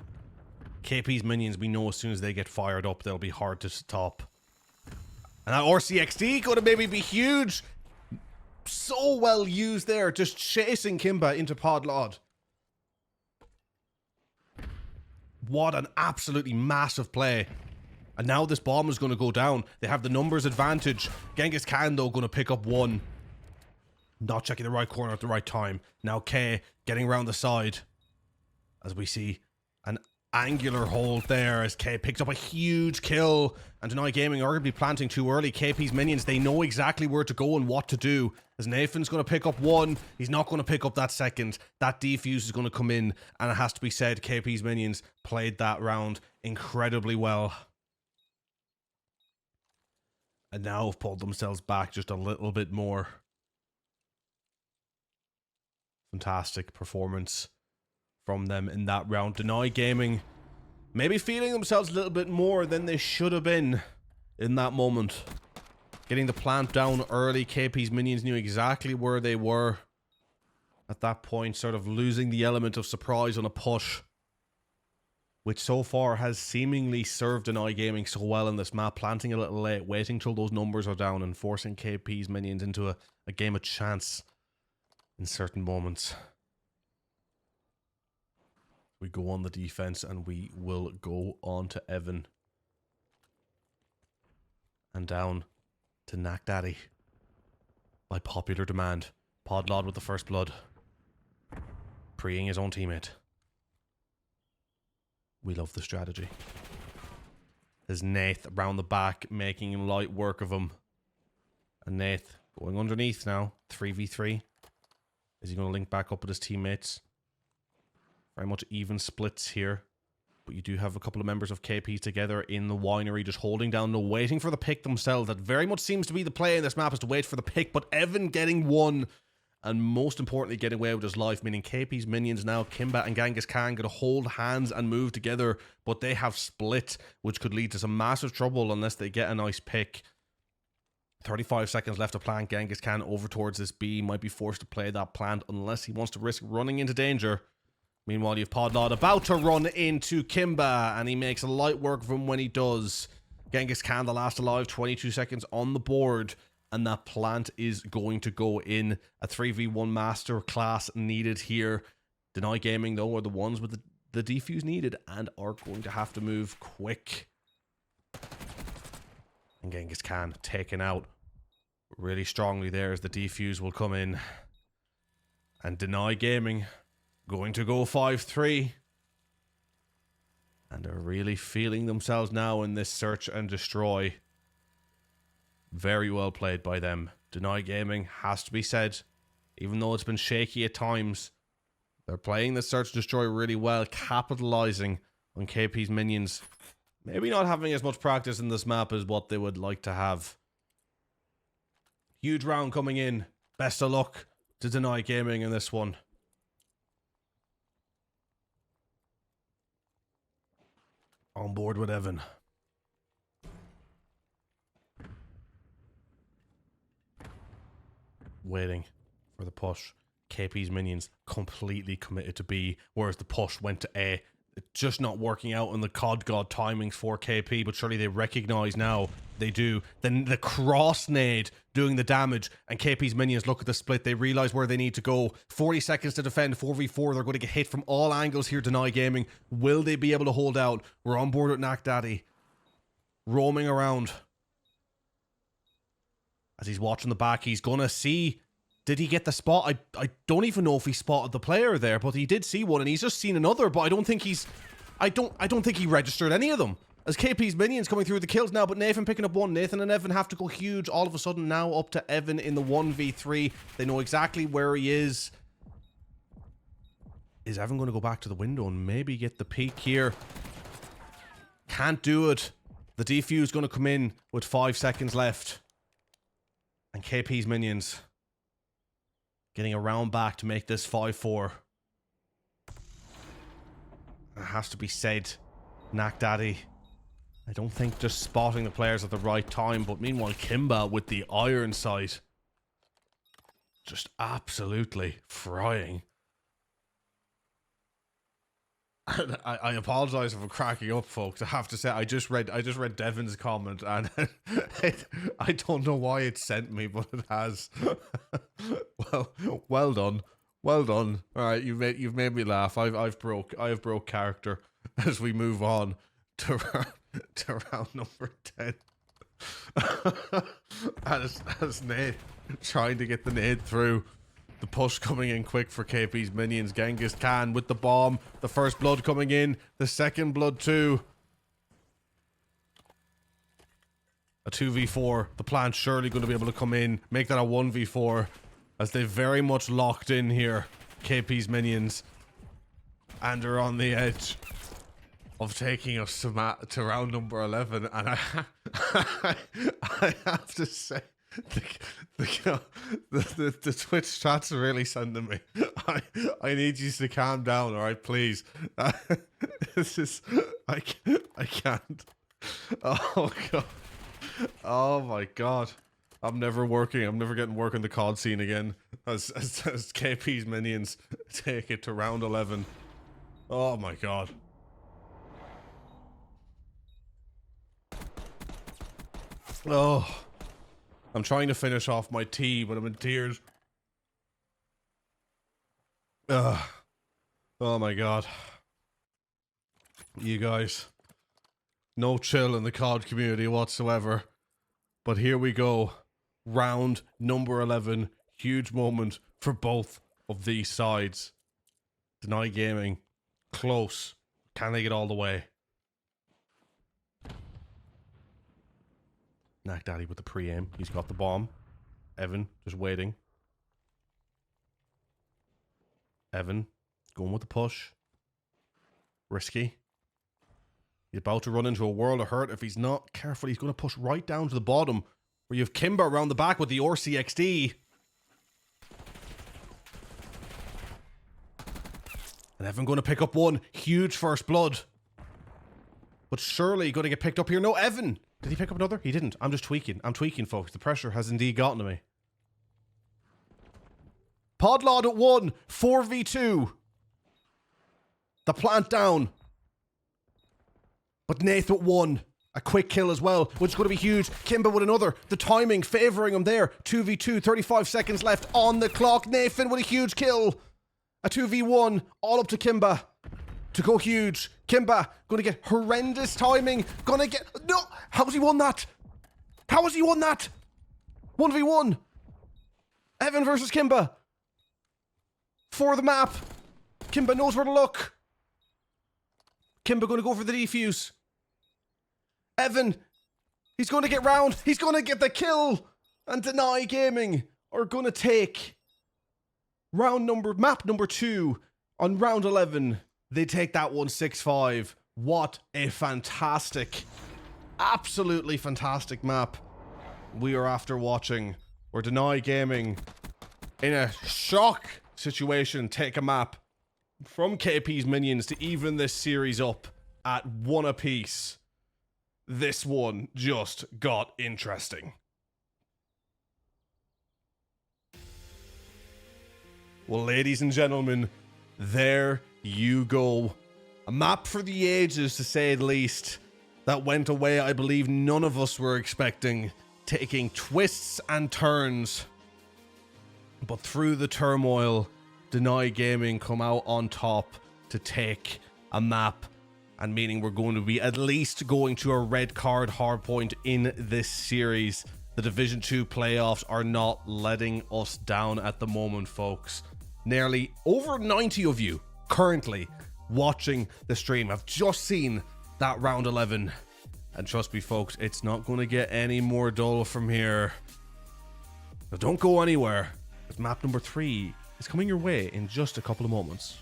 KP's Minions, we know as soon as they get fired up, they'll be hard to stop. And that RCXD going to maybe be huge. So well used there, just chasing Kimba into Podlod. What an absolutely massive play. And now this bomb is going to go down. They have the numbers advantage. Genghis Khan, though, going to pick up one. Not checking the right corner at the right time. Now K getting around the side. As we see an angular hold there as K picks up a huge kill. And Denai Gaming are going to be planting too early. KP's Minions, they know exactly where to go and what to do. As Nathan's going to pick up one. He's not going to pick up that second. That defuse is going to come in. And it has to be said, KP's Minions played that round incredibly well. And now have pulled themselves back just a little bit more. Fantastic performance from them in that round. Denai Gaming maybe feeling themselves a little bit more than they should have been in that moment. Getting the plant down early. KP's Minions knew exactly where they were at that point. Sort of losing the element of surprise on a push, which so far has seemingly served Denai Gaming so well in this map. Planting a little late, waiting till those numbers are down and forcing KP's Minions into a game of chance in certain moments. We go on the defense and we will go on to Evan. And down to Knack Daddy. By popular demand. Podlod with the first blood. Preing his own teammate. We love the strategy. There's Nath around the back, making light work of him. And Nath going underneath now. 3v3. Is he going to link back up with his teammates? Very much even splits here. But you do have a couple of members of KP together in the winery, just holding down, no, waiting for the pick themselves. That very much seems to be the play in this map, is to wait for the pick. But Evan getting one, and most importantly, getting away with his life, meaning KP's Minions now, Kimba and Genghis Khan, going to hold hands and move together. But they have split, which could lead to some massive trouble unless they get a nice pick. 35 seconds left to plant. Genghis Khan over towards this B. Might be forced to play that plant unless he wants to risk running into danger. Meanwhile, you have Podlod about to run into Kimba, and he makes a light work of him when he does. Genghis Khan, the last alive, 22 seconds on the board, and that plant is going to go in. A 3v1 master class needed here. Denai Gaming, though, are the ones with the defuse needed and are going to have to move quick. And Genghis Khan taken out really strongly there as the defuse will come in. And Denai Gaming going to go 5-3. And are really feeling themselves now in this search and destroy. Very well played by them. Denai Gaming has to be said. Even though it's been shaky at times, they're playing the search and destroy really well, capitalizing on KP's Minions. Maybe not having as much practice in this map as what they would like to have. Huge round coming in. Best of luck to Denai Gaming in this one. On board with Evan. Waiting for the push. KP's minions completely committed to B, whereas the push went to A. It's just not working out in the COD God timings for KP, but surely they recognize now they do. Then the cross nade doing the damage, and KP's minions look at the split. They realize where they need to go. 40 seconds to defend, 4v4. They're going to get hit from all angles here, Deny Gaming. Will they be able to hold out? We're on board with Knack Daddy. Roaming around. As he's watching the back, he's going to see... Did he get the spot? I don't even know if he spotted the player there, but he did see one, and he's just seen another, but I don't think he's... I don't think he registered any of them. As KP's minions coming through the kills now, but Nathan picking up one. Nathan and Evan have to go huge all of a sudden now, up to Evan in the 1v3. They know exactly where he is. Is Evan going to go back to the window and maybe get the peek here? Can't do it. The defuse is going to come in with 5 seconds left. And KP's minions getting a round back to make this 5-4. It has to be said, Knack Daddy, I don't think just spotting the players at the right time, but meanwhile Kimba with the iron sight. Just absolutely frying. I apologize if I'm cracking up, folks. I have to say, I just read Devin's comment, and I don't know why it sent me, but it has. well done, well done. All right, you've made me laugh. I have broke character as we move on to round number 10. as Nate trying to get the nade through. The push coming in quick for KP's minions. Genghis Khan with the bomb. The first blood coming in. The second blood too. A 2v4. The plan's surely going to be able to come in. Make that a 1v4. As they very much locked in here. KP's minions. And are on the edge of taking us to round number 11. And I have to say... The Twitch chat's really sending me. I need you to calm down, all right, please. This is I can't. Oh god. Oh my god. I'm never getting work in the COD scene again. As KP's minions take it to round 11. Oh my god. Oh. I'm trying to finish off my tea, but I'm in tears. Ugh. Oh my god. You guys. No chill in the COD community whatsoever. But here we go. Round number 11. Huge moment for both of these sides. Deny Gaming. Close. Can they get all the way? Knack Daddy with the pre-aim. He's got the bomb. Evan just waiting. Evan going with the push. Risky. He's about to run into a world of hurt. If he's not careful, he's going to push right down to the bottom, where you have Kimba around the back with the RCXD. And Evan going to pick up one. Huge first blood. But surely going to get picked up here. No, Evan! Did he pick up another? He didn't. I'm just tweaking. I'm tweaking, folks. The pressure has indeed gotten to me. Podlod at 1. 4v2. The plant down. But Nath at 1. A quick kill as well, which is going to be huge. Kimba with another. The timing favouring him there. 2v2. 35 seconds left on the clock. Nathan with a huge kill. A 2v1. All up to Kimba. To go huge. Kimba going to get horrendous timing. Going to get... No! How has he won that? How has he won that? 1v1. Evan versus Kimba. For the map. Kimba knows where to look. Kimba going to go for the defuse. Evan. He's going to get round. He's going to get the kill. And Deny Gaming are going to take map number 2 on round 11. They take that one 6-5. What a fantastic, absolutely fantastic map we are after watching. Where Deny Gaming, in a shock situation, take a map from KP's minions to even this series up at 1 apiece, this one just got interesting. Well, ladies and gentlemen, there you go. A map for the ages, to say the least, that went away I believe none of us were expecting, taking twists and turns. But through the turmoil, Deny Gaming come out on top to take a map, and meaning we're going to be at least going to a red card hardpoint in this series. The Division 2 playoffs are not letting us down at the moment, folks. Nearly over 90 of you currently watching the stream have just seen that round 11. And trust me, folks, it's not going to get any more dull from here. Now don't go anywhere, because map number 3 is coming your way in just a couple of moments.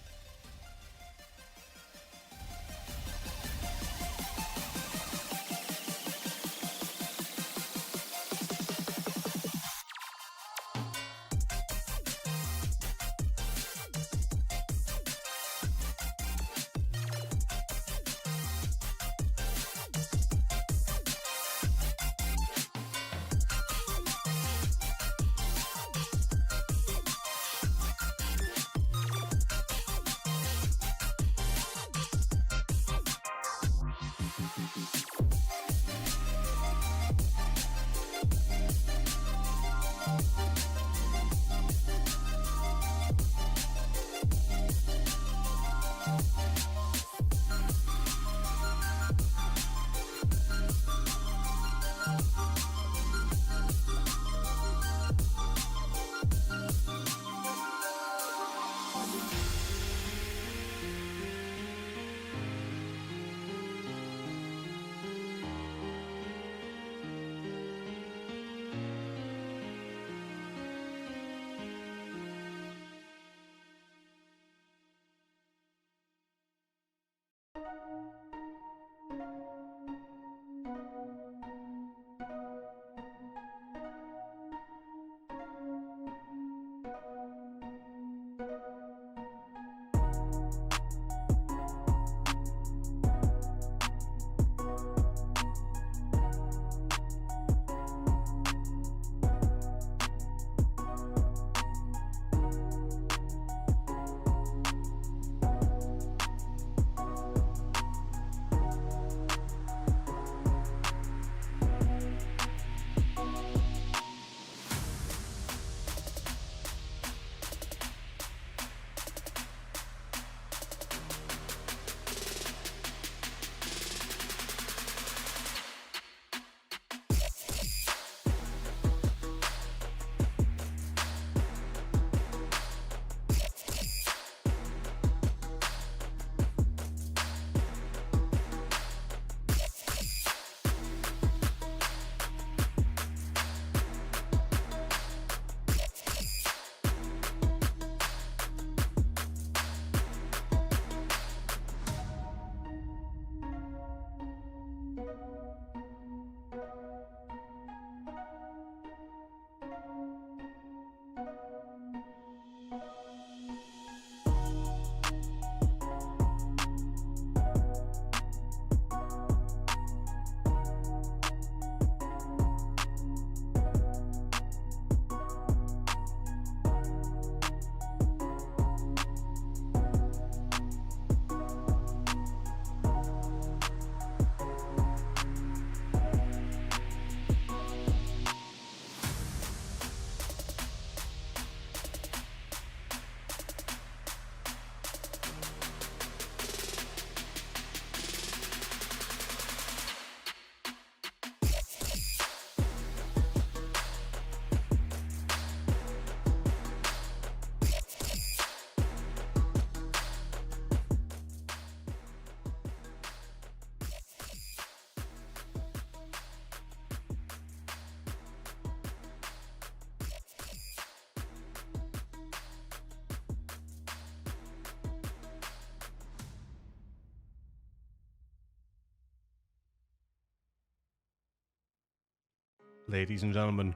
Ladies and gentlemen,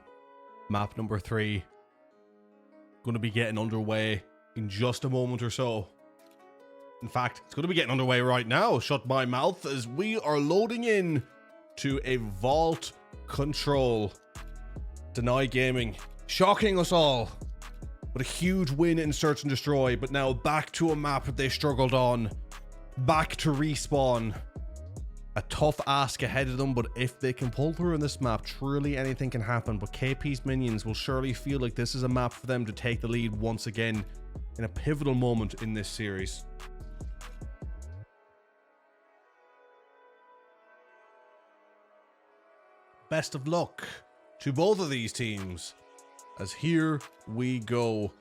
map number 3 going to be getting underway in just a moment or so. In fact, it's going to be getting underway right now. Shut my mouth as we are loading in to a vault control. Deny Gaming shocking us all with a huge win in Search and Destroy, but now back to a map that they struggled on. Back to Respawn. A tough ask ahead of them, but if they can pull through in this map, truly anything can happen. But KP's minions will surely feel like this is a map for them to take the lead once again in a pivotal moment in this series. Best of luck to both of these teams, as here we go.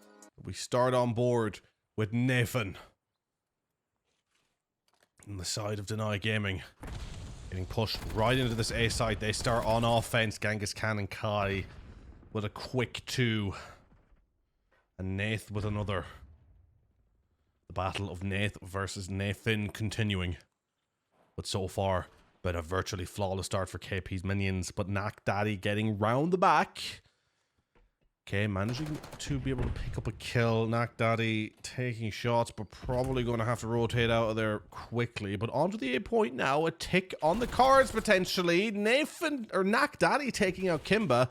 We start on board with Nathan on the side of Deny Gaming, getting pushed right into this A side. They start on offense. Genghis Khan and Kai with a quick 2, and Nath with another. The battle of Nath versus Nathan continuing, but so far been a virtually flawless start for KP's minions, but Knack Daddy getting round the back. Okay, managing to be able to pick up a kill. Knack Daddy taking shots, but probably going to have to rotate out of there quickly. But onto the A point now. A tick on the cards potentially. Nathan or Knack Daddy taking out Kimba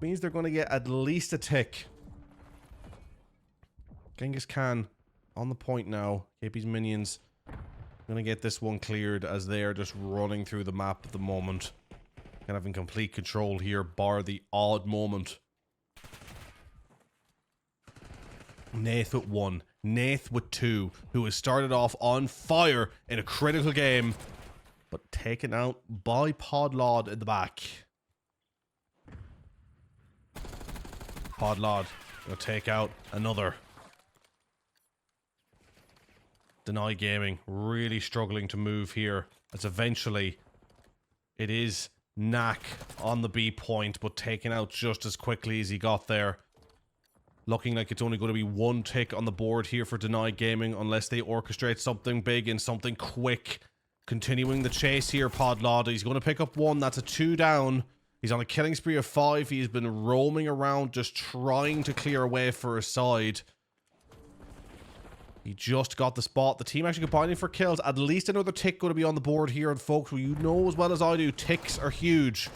means they're going to get at least a tick. Genghis Khan on the point now. KP's minions gonna get this one cleared as they are just running through the map at the moment. Kind of in complete control here, bar the odd moment. Nath with 1, Nath with 2, who has started off on fire in a critical game, but taken out by Podlod in the back. Podlod gonna take out another. Deny Gaming really struggling to move here, as eventually it is Knack on the B point, but taken out just as quickly as he got there. Looking like it's only going to be 1 tick on the board here for Deny Gaming, unless they orchestrate something big and something quick. Continuing the chase here, Podlod. He's going to pick up 1. That's a 2 down. He's on a killing spree of 5. He's been roaming around just trying to clear away for his side. He just got the spot. The team actually combining for kills. At least another tick going to be on the board here. And folks, well, you know as well as I do, ticks are huge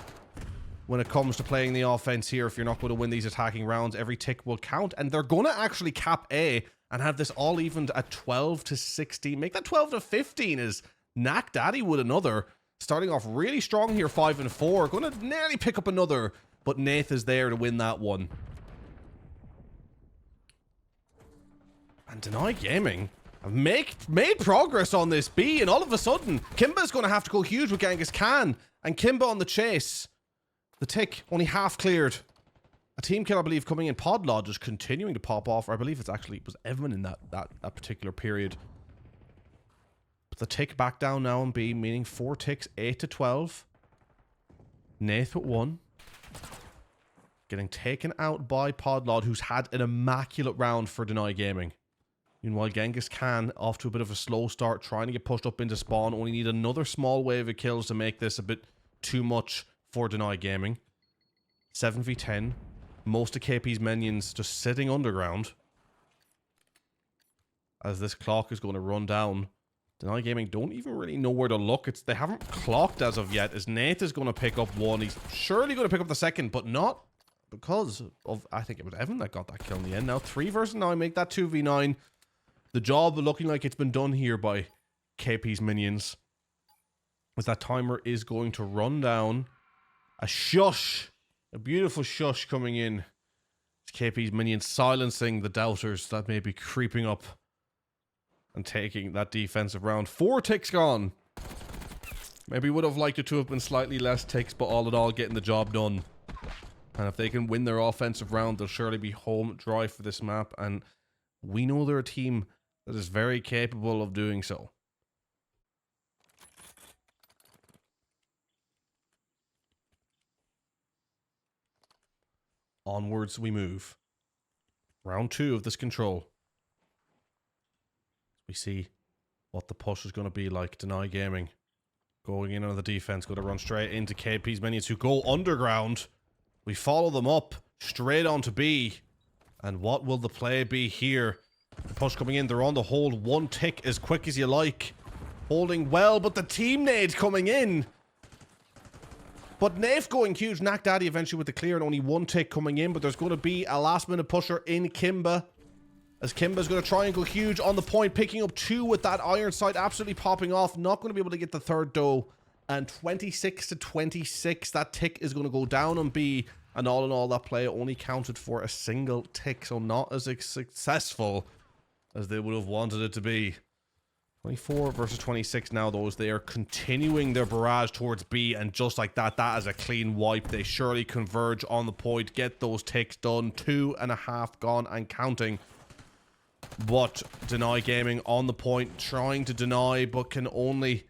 when it comes to playing the offense here. If you're not going to win these attacking rounds, every tick will count. And they're going to actually cap A and have this all evened at 12 to 16. Make that 12 to 15 as Knack Daddy with another. Starting off really strong here, 5 and 4. Going to nearly pick up another, but Nath is there to win that one. And Deny Gaming have made progress on this B, and all of a sudden, Kimba's going to have to go huge with Genghis Khan, and Kimba on the chase. The tick only half cleared. A team kill, I believe, coming in. Podlod just continuing to pop off. Or I believe it was Evan in that particular period. But the tick back down now on B, meaning 4 ticks, 8 to 12. Nath with 1. Getting taken out by Podlod, who's had an immaculate round for Deny Gaming. Meanwhile, Genghis Khan off to a bit of a slow start, trying to get pushed up into spawn. Only need another small wave of kills to make this a bit too much for Deny Gaming. 7v10. Most of KP's minions just sitting underground. As this clock is going to run down. Deny Gaming don't even really know where to look. They haven't clocked as of yet. As Nath is going to pick up 1. He's surely going to pick up the second, but not because of, I think it was Evan that got that kill in the end. Now 3 versus 9, make that 2v9. The job looking like it's been done here by KP's minions. As that timer is going to run down. A shush. A beautiful shush coming in. It's KP's minions silencing the doubters that may be creeping up and taking that defensive round. 4 ticks gone. Maybe would have liked it to have been slightly less ticks, but all in all, getting the job done. And if they can win their offensive round, they'll surely be home dry for this map. And we know they're a team that is very capable of doing so. Onwards we move. Round 2 of this control. We see what the push is going to be like. Deny Gaming going in on the defense, going to run straight into KP's minions who go underground. We follow them up straight onto B. And what will the play be here? The push coming in. They're on the hold. One tick as quick as you like. Holding well, but the team nade coming in. But Nafe going huge. Knack Daddy eventually with the clear and only one tick coming in. But there's going to be a last minute pusher in Kimba. As Kimba's going to try and go huge on the point. Picking up 2 with that iron sight. Absolutely popping off. Not going to be able to get the third though. And 26 to 26. That tick is going to go down on B. And all in all, that play only counted for a single tick. So not as successful as they would have wanted it to be. 24 versus 26 now, though, as they are continuing their barrage towards B, and just like that, that is a clean wipe. They surely converge on the point, get those ticks done. 2.5 gone and counting. But Deny Gaming on the point, trying to deny, but can only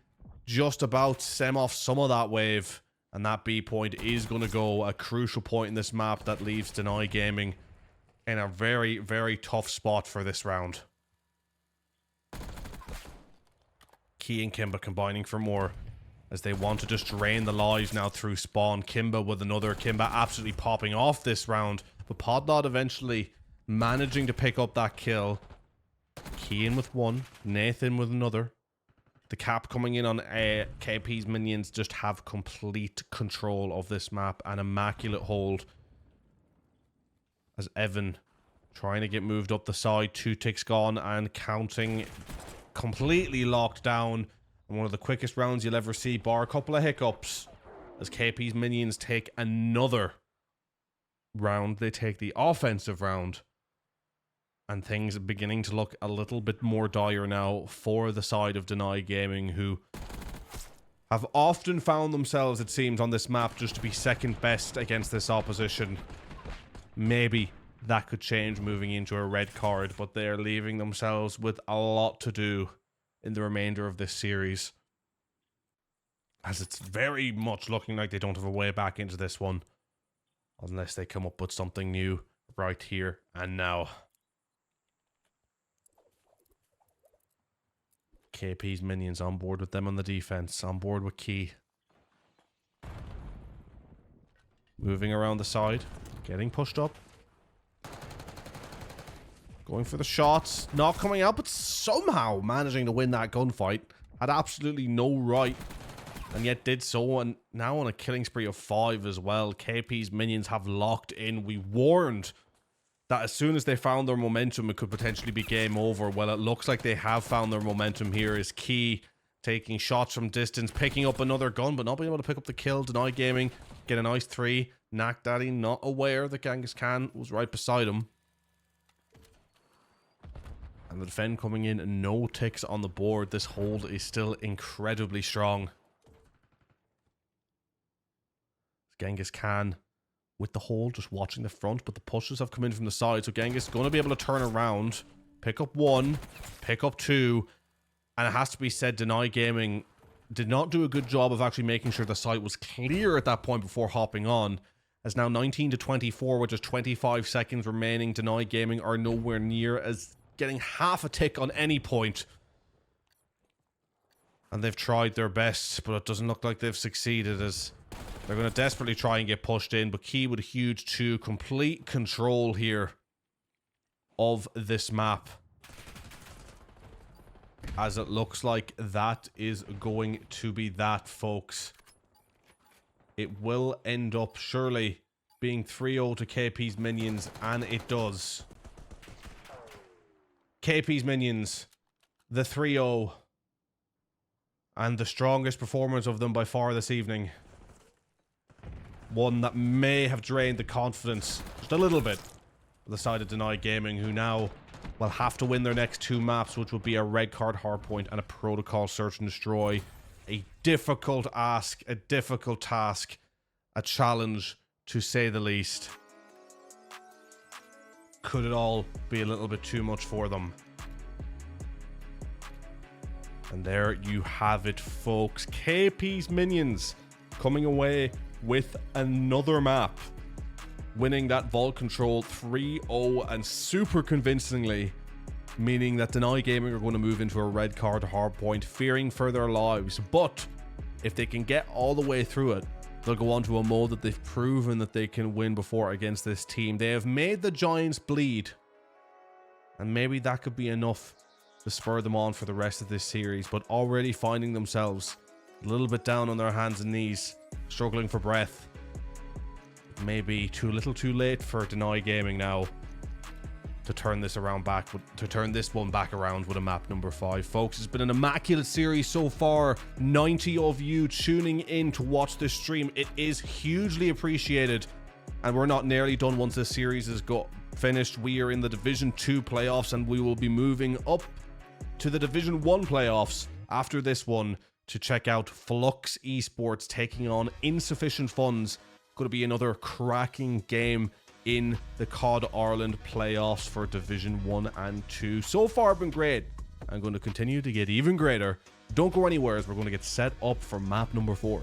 just about stem off some of that wave. And that B point is going to go a crucial point in this map that leaves Deny Gaming in a very, very tough spot for this round. Key and Kimba combining for more as they want to just drain the lives now through spawn. Kimba with another. Kimba absolutely popping off this round, but Podlot eventually managing to pick up that kill. Key in with one, Nathan with another. The cap coming in on KP's minions just have complete control of this map. An immaculate hold as Evan trying to get moved up the side. 2 ticks gone and counting. Completely locked down, and one of the quickest rounds you'll ever see, bar a couple of hiccups, as KP's minions take another round. They take the offensive round, and things are beginning to look a little bit more dire now for the side of Deny Gaming, who have often found themselves, it seems, on this map just to be second best against this opposition. Maybe that could change moving into a red card, but they're leaving themselves with a lot to do in the remainder of this series, as it's very much looking like they don't have a way back into this one unless they come up with something new right here and now. KP's minions on board with them on the defense, on board with Key. Moving around the side, getting pushed up. Going for the shots, not coming out, but somehow managing to win that gunfight. Had absolutely no right, and yet did so, and now on a killing spree of 5 as well. KP's minions have locked in. We warned that as soon as they found their momentum, it could potentially be game over. Well, it looks like they have found their momentum here. Is Key taking shots from distance, picking up another gun, but not being able to pick up the kill. Deny Gaming get a nice 3. Knack Daddy not aware that Genghis Khan was right beside him. And the defend coming in, no ticks on the board. This hold is still incredibly strong. Genghis Khan with the hold, just watching the front, but the pushes have come in from the side. So Genghis is going to be able to turn around, pick up 1, pick up 2. And it has to be said, Deny Gaming did not do a good job of actually making sure the site was clear at that point before hopping on. As now 19 to 24, with just 25 seconds remaining, Deny Gaming are nowhere near as getting half a tick on any point. And they've tried their best, but it doesn't look like they've succeeded, as they're going to desperately try and get pushed in. But Key with a huge 2, complete control here of this map, as it looks like that is going to be that, folks. It will end up surely being 3-0 to KP's minions, and it does. KP's minions, the 3-0, and the strongest performance of them by far this evening. One that may have drained the confidence just a little bit of the side of Deny Gaming, who now will have to win their next 2 maps, which will be a red card hardpoint and a protocol search and destroy. A difficult ask, a difficult task, a challenge to say the least. Could it all be a little bit too much for them? And there you have it, folks. KP's minions coming away with another map, winning that vault control 3-0 and super convincingly, meaning that Deny Gaming are going to move into a red card hardpoint, fearing for their lives. But if they can get all the way through it, they'll go on to a mode that they've proven that they can win before against this team. They have made the Giants bleed, And maybe that could be enough to spur them on for the rest of this series, but already finding themselves a little bit down on their hands and knees, struggling for breath. Maybe too little too late for Deny Gaming now to turn this around back, to turn this one back around with a map number 5. Folks, it's been an immaculate series so far. 90 of you tuning in to watch this stream. It is hugely appreciated, and we're not nearly done once this series is finished. We are in the Division 2 playoffs, and we will be moving up to the Division 1 playoffs after this one to check out Flux Esports taking on Insufficient Funds. Going to be another cracking game in the COD Ireland playoffs for Division 1 and 2. So far been great. I'm going to continue to get even greater. Don't go anywhere as we're going to get set up for map number 4.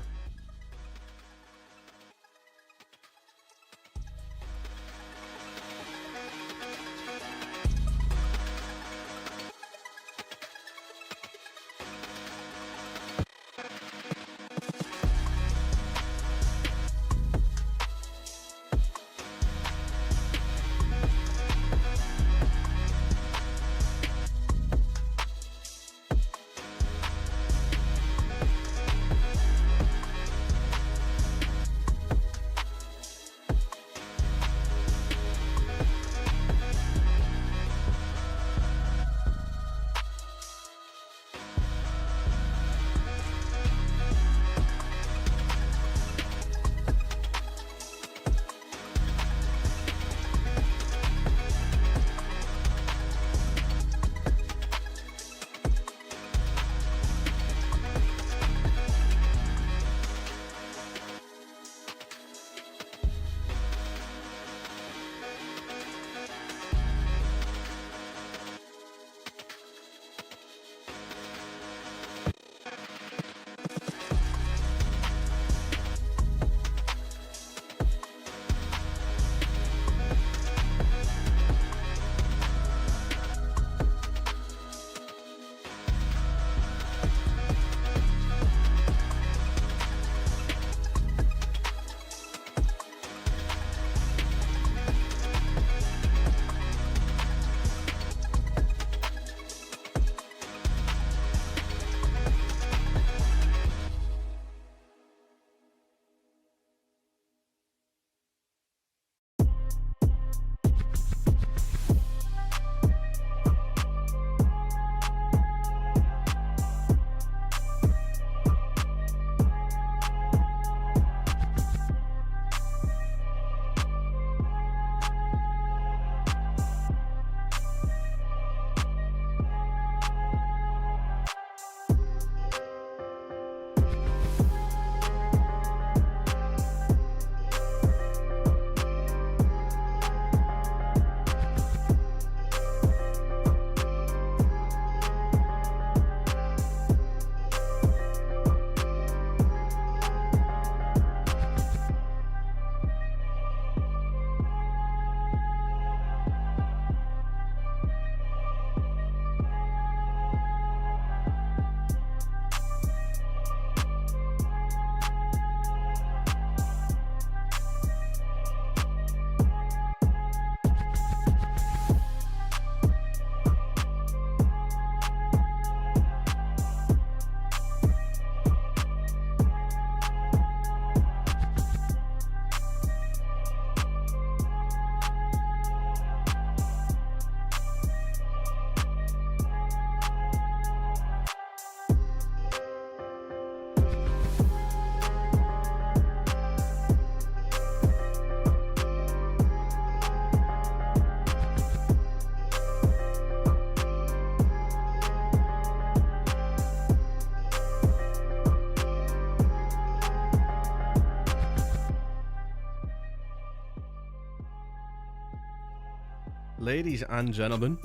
Ladies and gentlemen,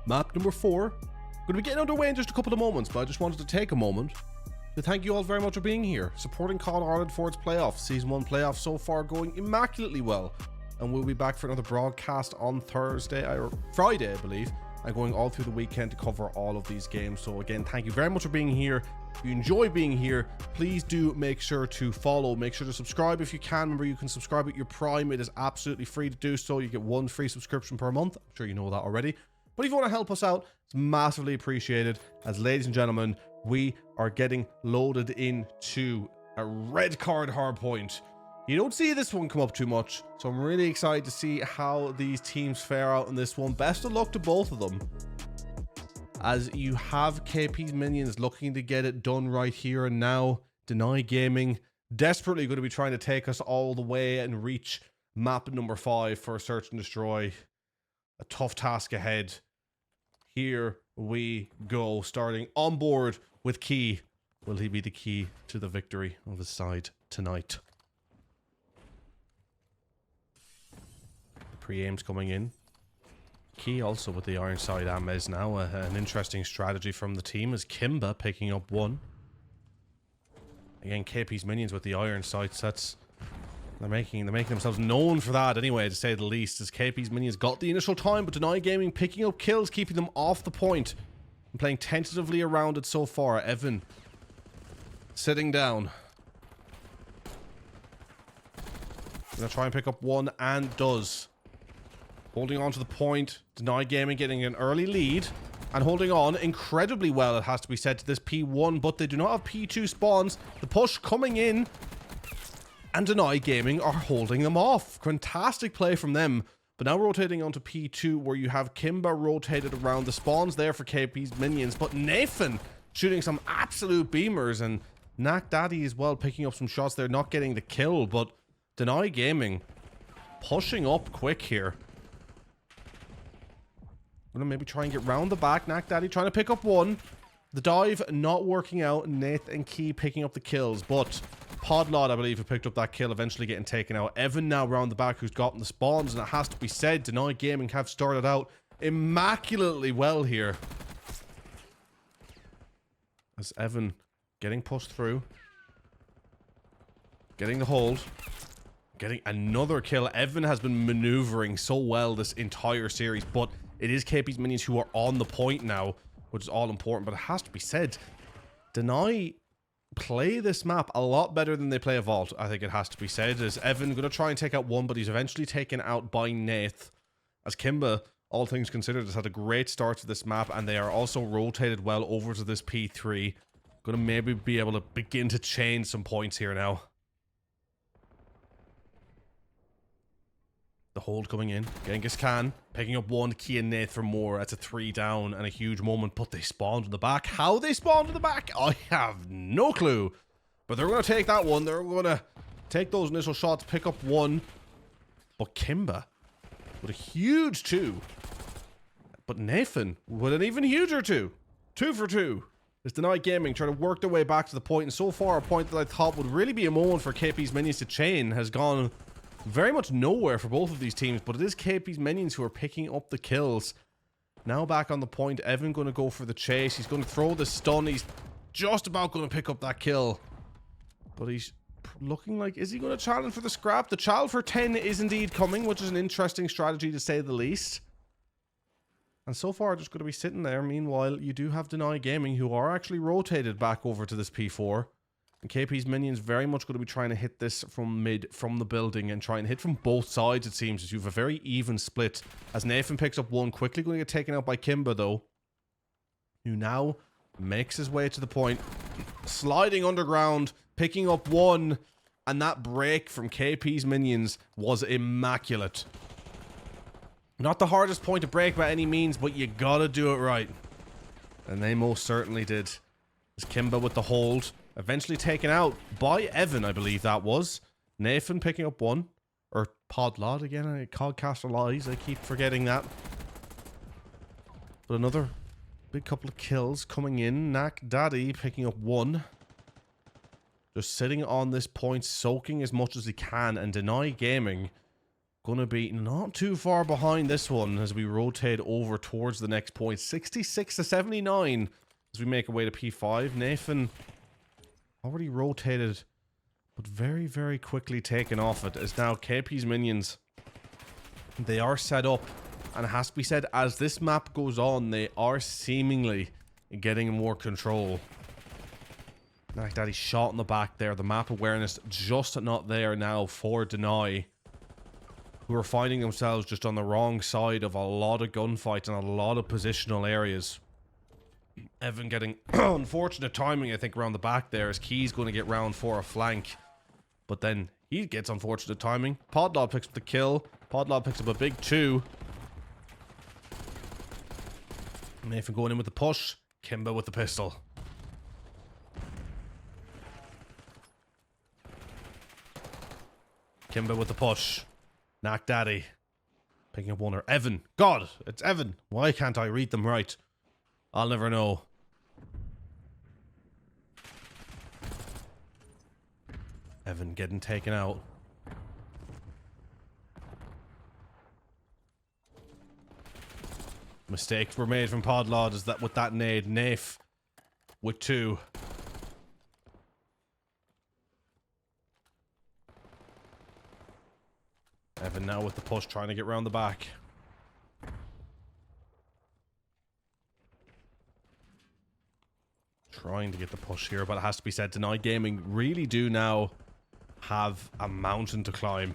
map number 4. Going to be getting underway in just a couple of moments, but I just wanted to take a moment to thank you all very much for being here, supporting COD Ireland for its playoffs. Season 1 playoffs so far going immaculately well, and we'll be back for another broadcast on Thursday, or Friday, I believe, and going all through the weekend to cover all of these games. So again, thank you very much for being here. If you enjoy being here, please do make sure to follow, make sure to subscribe if you can. Remember, you can subscribe with your Prime. It is absolutely free to do so. You get 1 free subscription per month. I'm sure you know that already. But if you want to help us out, it's massively appreciated. As ladies and gentlemen, we are getting loaded into a red card hardpoint. You don't see this one come up too much, so I'm really excited to see how these teams fare out in this one. Best of luck to both of them, as you have KP's minions looking to get it done right here and now. Deny Gaming desperately going to be trying to take us all the way and reach map number 5 for search and destroy. A tough task ahead. Here we go, starting on board with Key. Will he be the key to the victory of his side tonight? Pre-aims coming in. Key also with the iron side Amez now. An interesting strategy from the team as Kimba picking up 1. Again, KP's minions with the iron sights. They're making themselves known for that anyway, to say the least, as KP's minions got the initial time, but Deny Gaming picking up kills, keeping them off the point and playing tentatively around it so far. Evan sitting down. Gonna try and pick up 1 and does. Holding on to the point. Deny Gaming getting an early lead and holding on incredibly well, it has to be said, to this P1, but they do not have P2 spawns. The push coming in, and Deny Gaming are holding them off. Fantastic play from them. But now rotating onto P2, where you have Kimba rotated around. The spawns there for KP's minions, but Nathan shooting some absolute beamers, and Knack Daddy as well picking up some shots there, not getting the kill, but Deny Gaming pushing up quick here. Gonna maybe try and get round the back. Knack Daddy trying to pick up 1. The dive not working out. Nath and Key picking up the kills, but Podlod, I believe, who picked up that kill, eventually getting taken out. Evan now round the back, who's gotten the spawns, and it has to be said, Deny Gaming have started out immaculately well here. As Evan getting pushed through. Getting the hold. Getting another kill. Evan has been maneuvering so well this entire series, but it is KP's minions who are on the point now, which is all important. But it has to be said, Deny play this map a lot better than they play a vault, I think it has to be said. As Evan going to try and take out 1, but he's eventually taken out by Nath. As Kimba, all things considered, has had a great start to this map, and they are also rotated well over to this P3. Going to maybe be able to begin to change some points here now. The hold coming in. Genghis Khan picking up 1. Key and Nath for more. That's a 3 down and a huge moment, but they spawned in the back. How they spawned in the back, I have no clue. But they're going to take that one. They're going to take those initial shots, pick up 1. But Kimba with a huge 2. But Nathan with an even huger 2. 2 for 2. It's Deny Gaming trying to work their way back to the point. And so far, a point that I thought would really be a moment for KP's minions to chain has gone very much nowhere for both of these teams, but it is KP's minions who are picking up the kills. Now back on the point, Evan going to go for the chase. He's going to throw the stun. He's just about going to pick up that kill. But he's looking like, is he going to challenge for the scrap? The child for 10 is indeed coming, which is an interesting strategy to say the least. And so far, just going to be sitting there. Meanwhile, you do have Deny Gaming, who are actually rotated back over to this P4. And KP's minions very much going to be trying to hit this from mid, from the building, and try and hit from both sides, it seems, as you have a very even split. As Nathan picks up 1, quickly going to get taken out by Kimba, though, who now makes his way to the point, sliding underground, picking up 1, and that break from KP's minions was immaculate. Not the hardest point to break by any means, but you gotta do it right. And they most certainly did. As Kimba with the hold, eventually taken out by Evan, I believe that was. Nathan picking up 1. Or Podlod again. Codcaster lies. I keep forgetting that. But another big couple of kills coming in. Knack Daddy picking up 1. Just sitting on this point, soaking as much as he can. And Deny Gaming gonna be not too far behind this one as we rotate over towards the next point. 66 to 79 as we make our way to P5. Nathan already rotated, but very, very quickly taken off it, as now KP's minions, they are set up, and it has to be said, as this map goes on, they are seemingly getting more control. Knack Daddy shot in the back there. The map awareness just not there now for Deny. who are finding themselves just on the wrong side of a lot of gunfights and a lot of positional areas. Evan getting unfortunate timing, I think, around the back there, as Key's going to get round for a flank. But then he gets unfortunate timing. Podlod picks up the kill. Podlod picks up a big 2. Nathan going in with the push. Kimba with the pistol. Kimba with the push. Knack Daddy. Picking up one. Evan. God, it's Evan. Why can't I read them right? I'll never know. Evan getting taken out. Mistakes were made from Podlod is that with that nade. Nafe with 2. Evan now with the push, trying to get round the back. Trying to get the push here, but it has to be said, Deny Gaming really do now have a mountain to climb.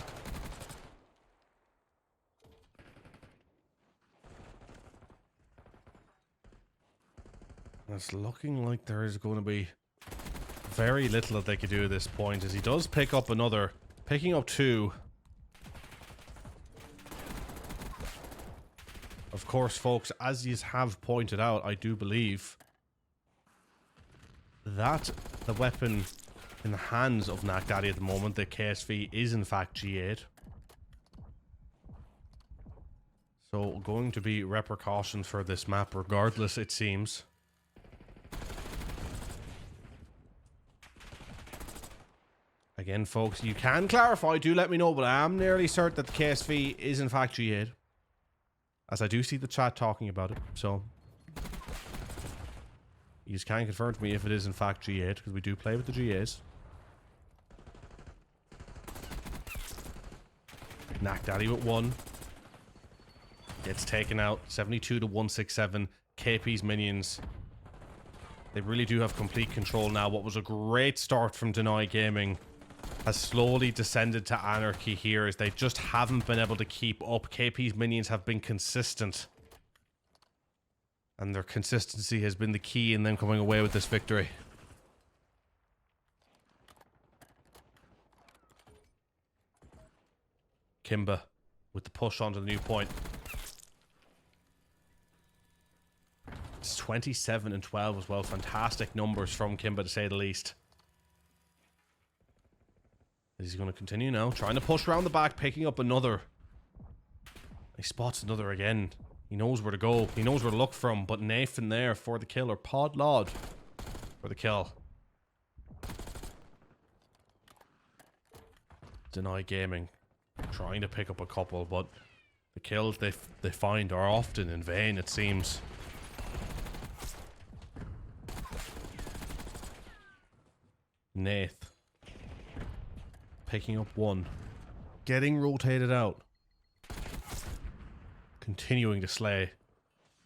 It's looking like there is going to be very little that they could do at this point, as he does pick up another, picking up 2. Of course, folks, as you have pointed out, I do believe that the weapon in the hands of Knack Daddy at the moment, the KSV, is in fact G8. So going to be repercussions for this map regardless, it seems. Again, folks, you can clarify, do let me know, but I am nearly certain that the KSV is in fact G8. As I do see the chat talking about it, so you just can confirm to me if it is in fact G8, because we do play with the GAs. Knack Daddy with 1. Gets taken out. 72 to 167. KP's minions. They really do have complete control now. What was a great start from Deny Gaming has slowly descended to anarchy here, as they just haven't been able to keep up. KP's minions have been consistent, and their consistency has been the key in them coming away with this victory. Kimba with the push onto the new point. It's 27 and 12 as well. Fantastic numbers from Kimba, to say the least. He's going to continue now, trying to push around the back, picking up another. He spots another again. He knows where to go. He knows where to look from, but Nathan there for the kill, or Podlod for the kill. Deny Gaming trying to pick up a couple, but the kills they find are often in vain, it seems. Nath picking up 1, getting rotated out, continuing to slay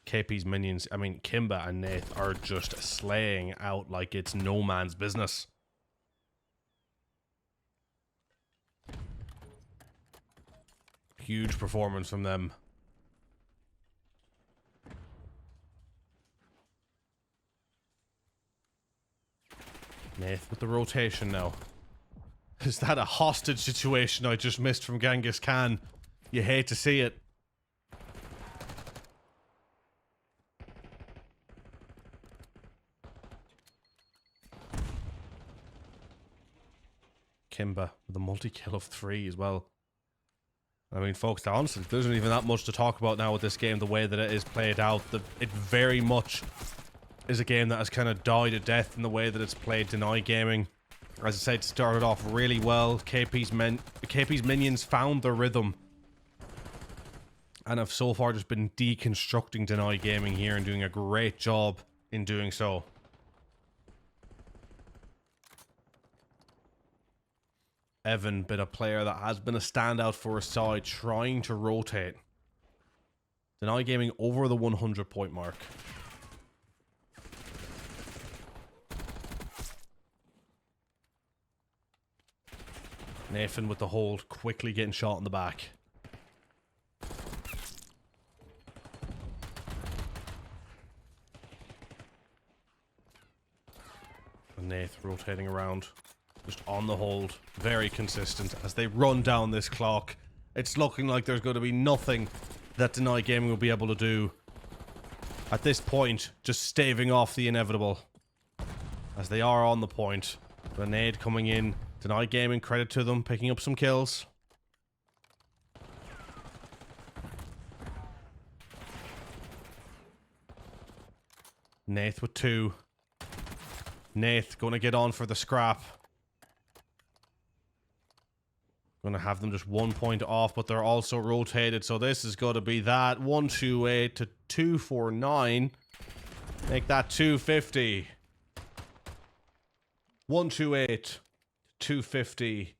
KP's minions. I mean, Kimba and Nath are just slaying out like it's no man's business. Huge performance from them. Nath with the rotation now. Is that a hostage situation I just missed from Genghis Khan? You hate to see it. Kimba with a multi-kill of 3 as well. I mean, folks, honestly, there isn't even that much to talk about now with this game, the way that it is played out. It very much is a game that has kind of died a death in the way that it's played. Deny Gaming, as I said, started off really well. KP's minions found their rhythm, and have so far just been deconstructing Deny Gaming here and doing a great job in doing so. Evan, been a player that has been a standout for his side, trying to rotate. Deny Gaming over the 100 point mark. Nathan with the hold, quickly getting shot in the back. Nath rotating around, just on the hold, very consistent as they run down this clock. It's looking like there's going to be nothing that Deny Gaming will be able to do at this point, just staving off the inevitable as they are on the point. Grenade coming in, Deny Gaming, credit to them, picking up some kills. Nath with 2. Nath going to get on for the scrap. Going to have them just 1 point off, but they're also rotated, so this is going to be that 128 to 249. Make that 250. 128 to 250.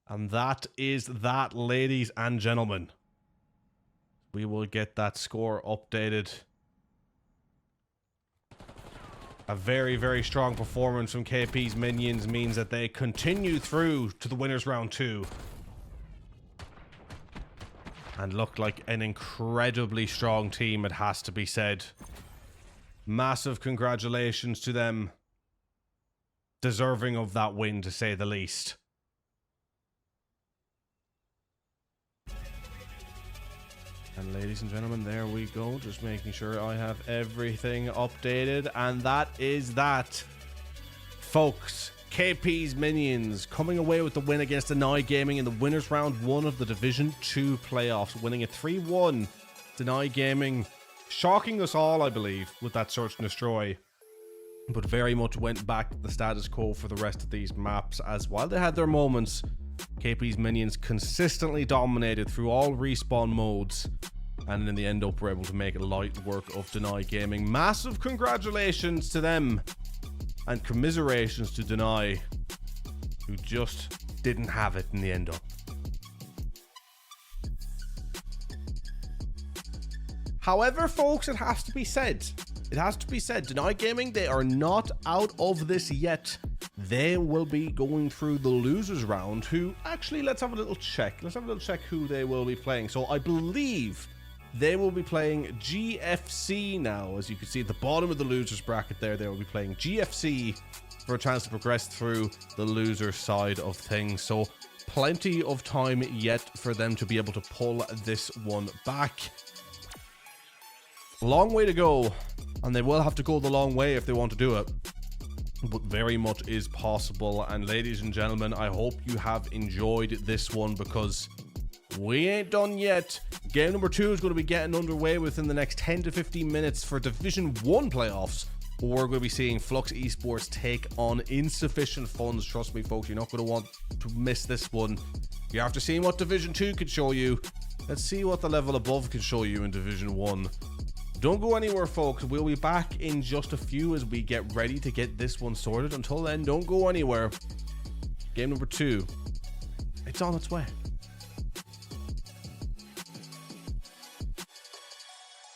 And that is that, ladies and gentlemen. We will get that score updated. A very, very strong performance from KP's minions means that they continue through to the winners round 2. And look like an incredibly strong team, it has to be said. Massive congratulations to them. Deserving of that win, to say the least. And ladies and gentlemen, there we go. Just making sure I have everything updated. And that is that. Folks, KP's minions coming away with the win against Deny Gaming in the winners round 1 of the Division 2 playoffs. Winning it 3-1. Deny Gaming shocking us all, I believe, with that search and destroy. But very much went back to the status quo for the rest of these maps, as while they had their moments, KP's minions consistently dominated through all respawn modes, and in the end up were able to make light work of Deny Gaming. Massive congratulations to them, and commiserations to Deny, who just didn't have it in the end up. However, folks, it has to be said, Deny Gaming, they are not out of this yet. They will be going through the losers round, who actually, let's have a little check. Let's have a little check who they will be playing. So I believe they will be playing GFC now. As you can see at the bottom of the losers bracket there, they will be playing GFC for a chance to progress through the loser side of things. So plenty of time yet for them to be able to pull this one back. Long way to go, and they will have to go the long way if they want to do it. But very much is possible. And ladies and gentlemen, I hope you have enjoyed this one, because we ain't done yet. Game number 2 is going to be getting underway within the next 10 to 15 minutes for Division 1 playoffs. We're going to be seeing Flux Esports take on Insufficient Funds. Trust me, folks, you're not going to want to miss this one. You're after seeing what Division 2 could show you. Let's see what the level above can show you in Division 1. Don't go anywhere, folks. We'll be back in just a few as we get ready to get this one sorted. Until then, don't go anywhere. Game number 2, it's on its way.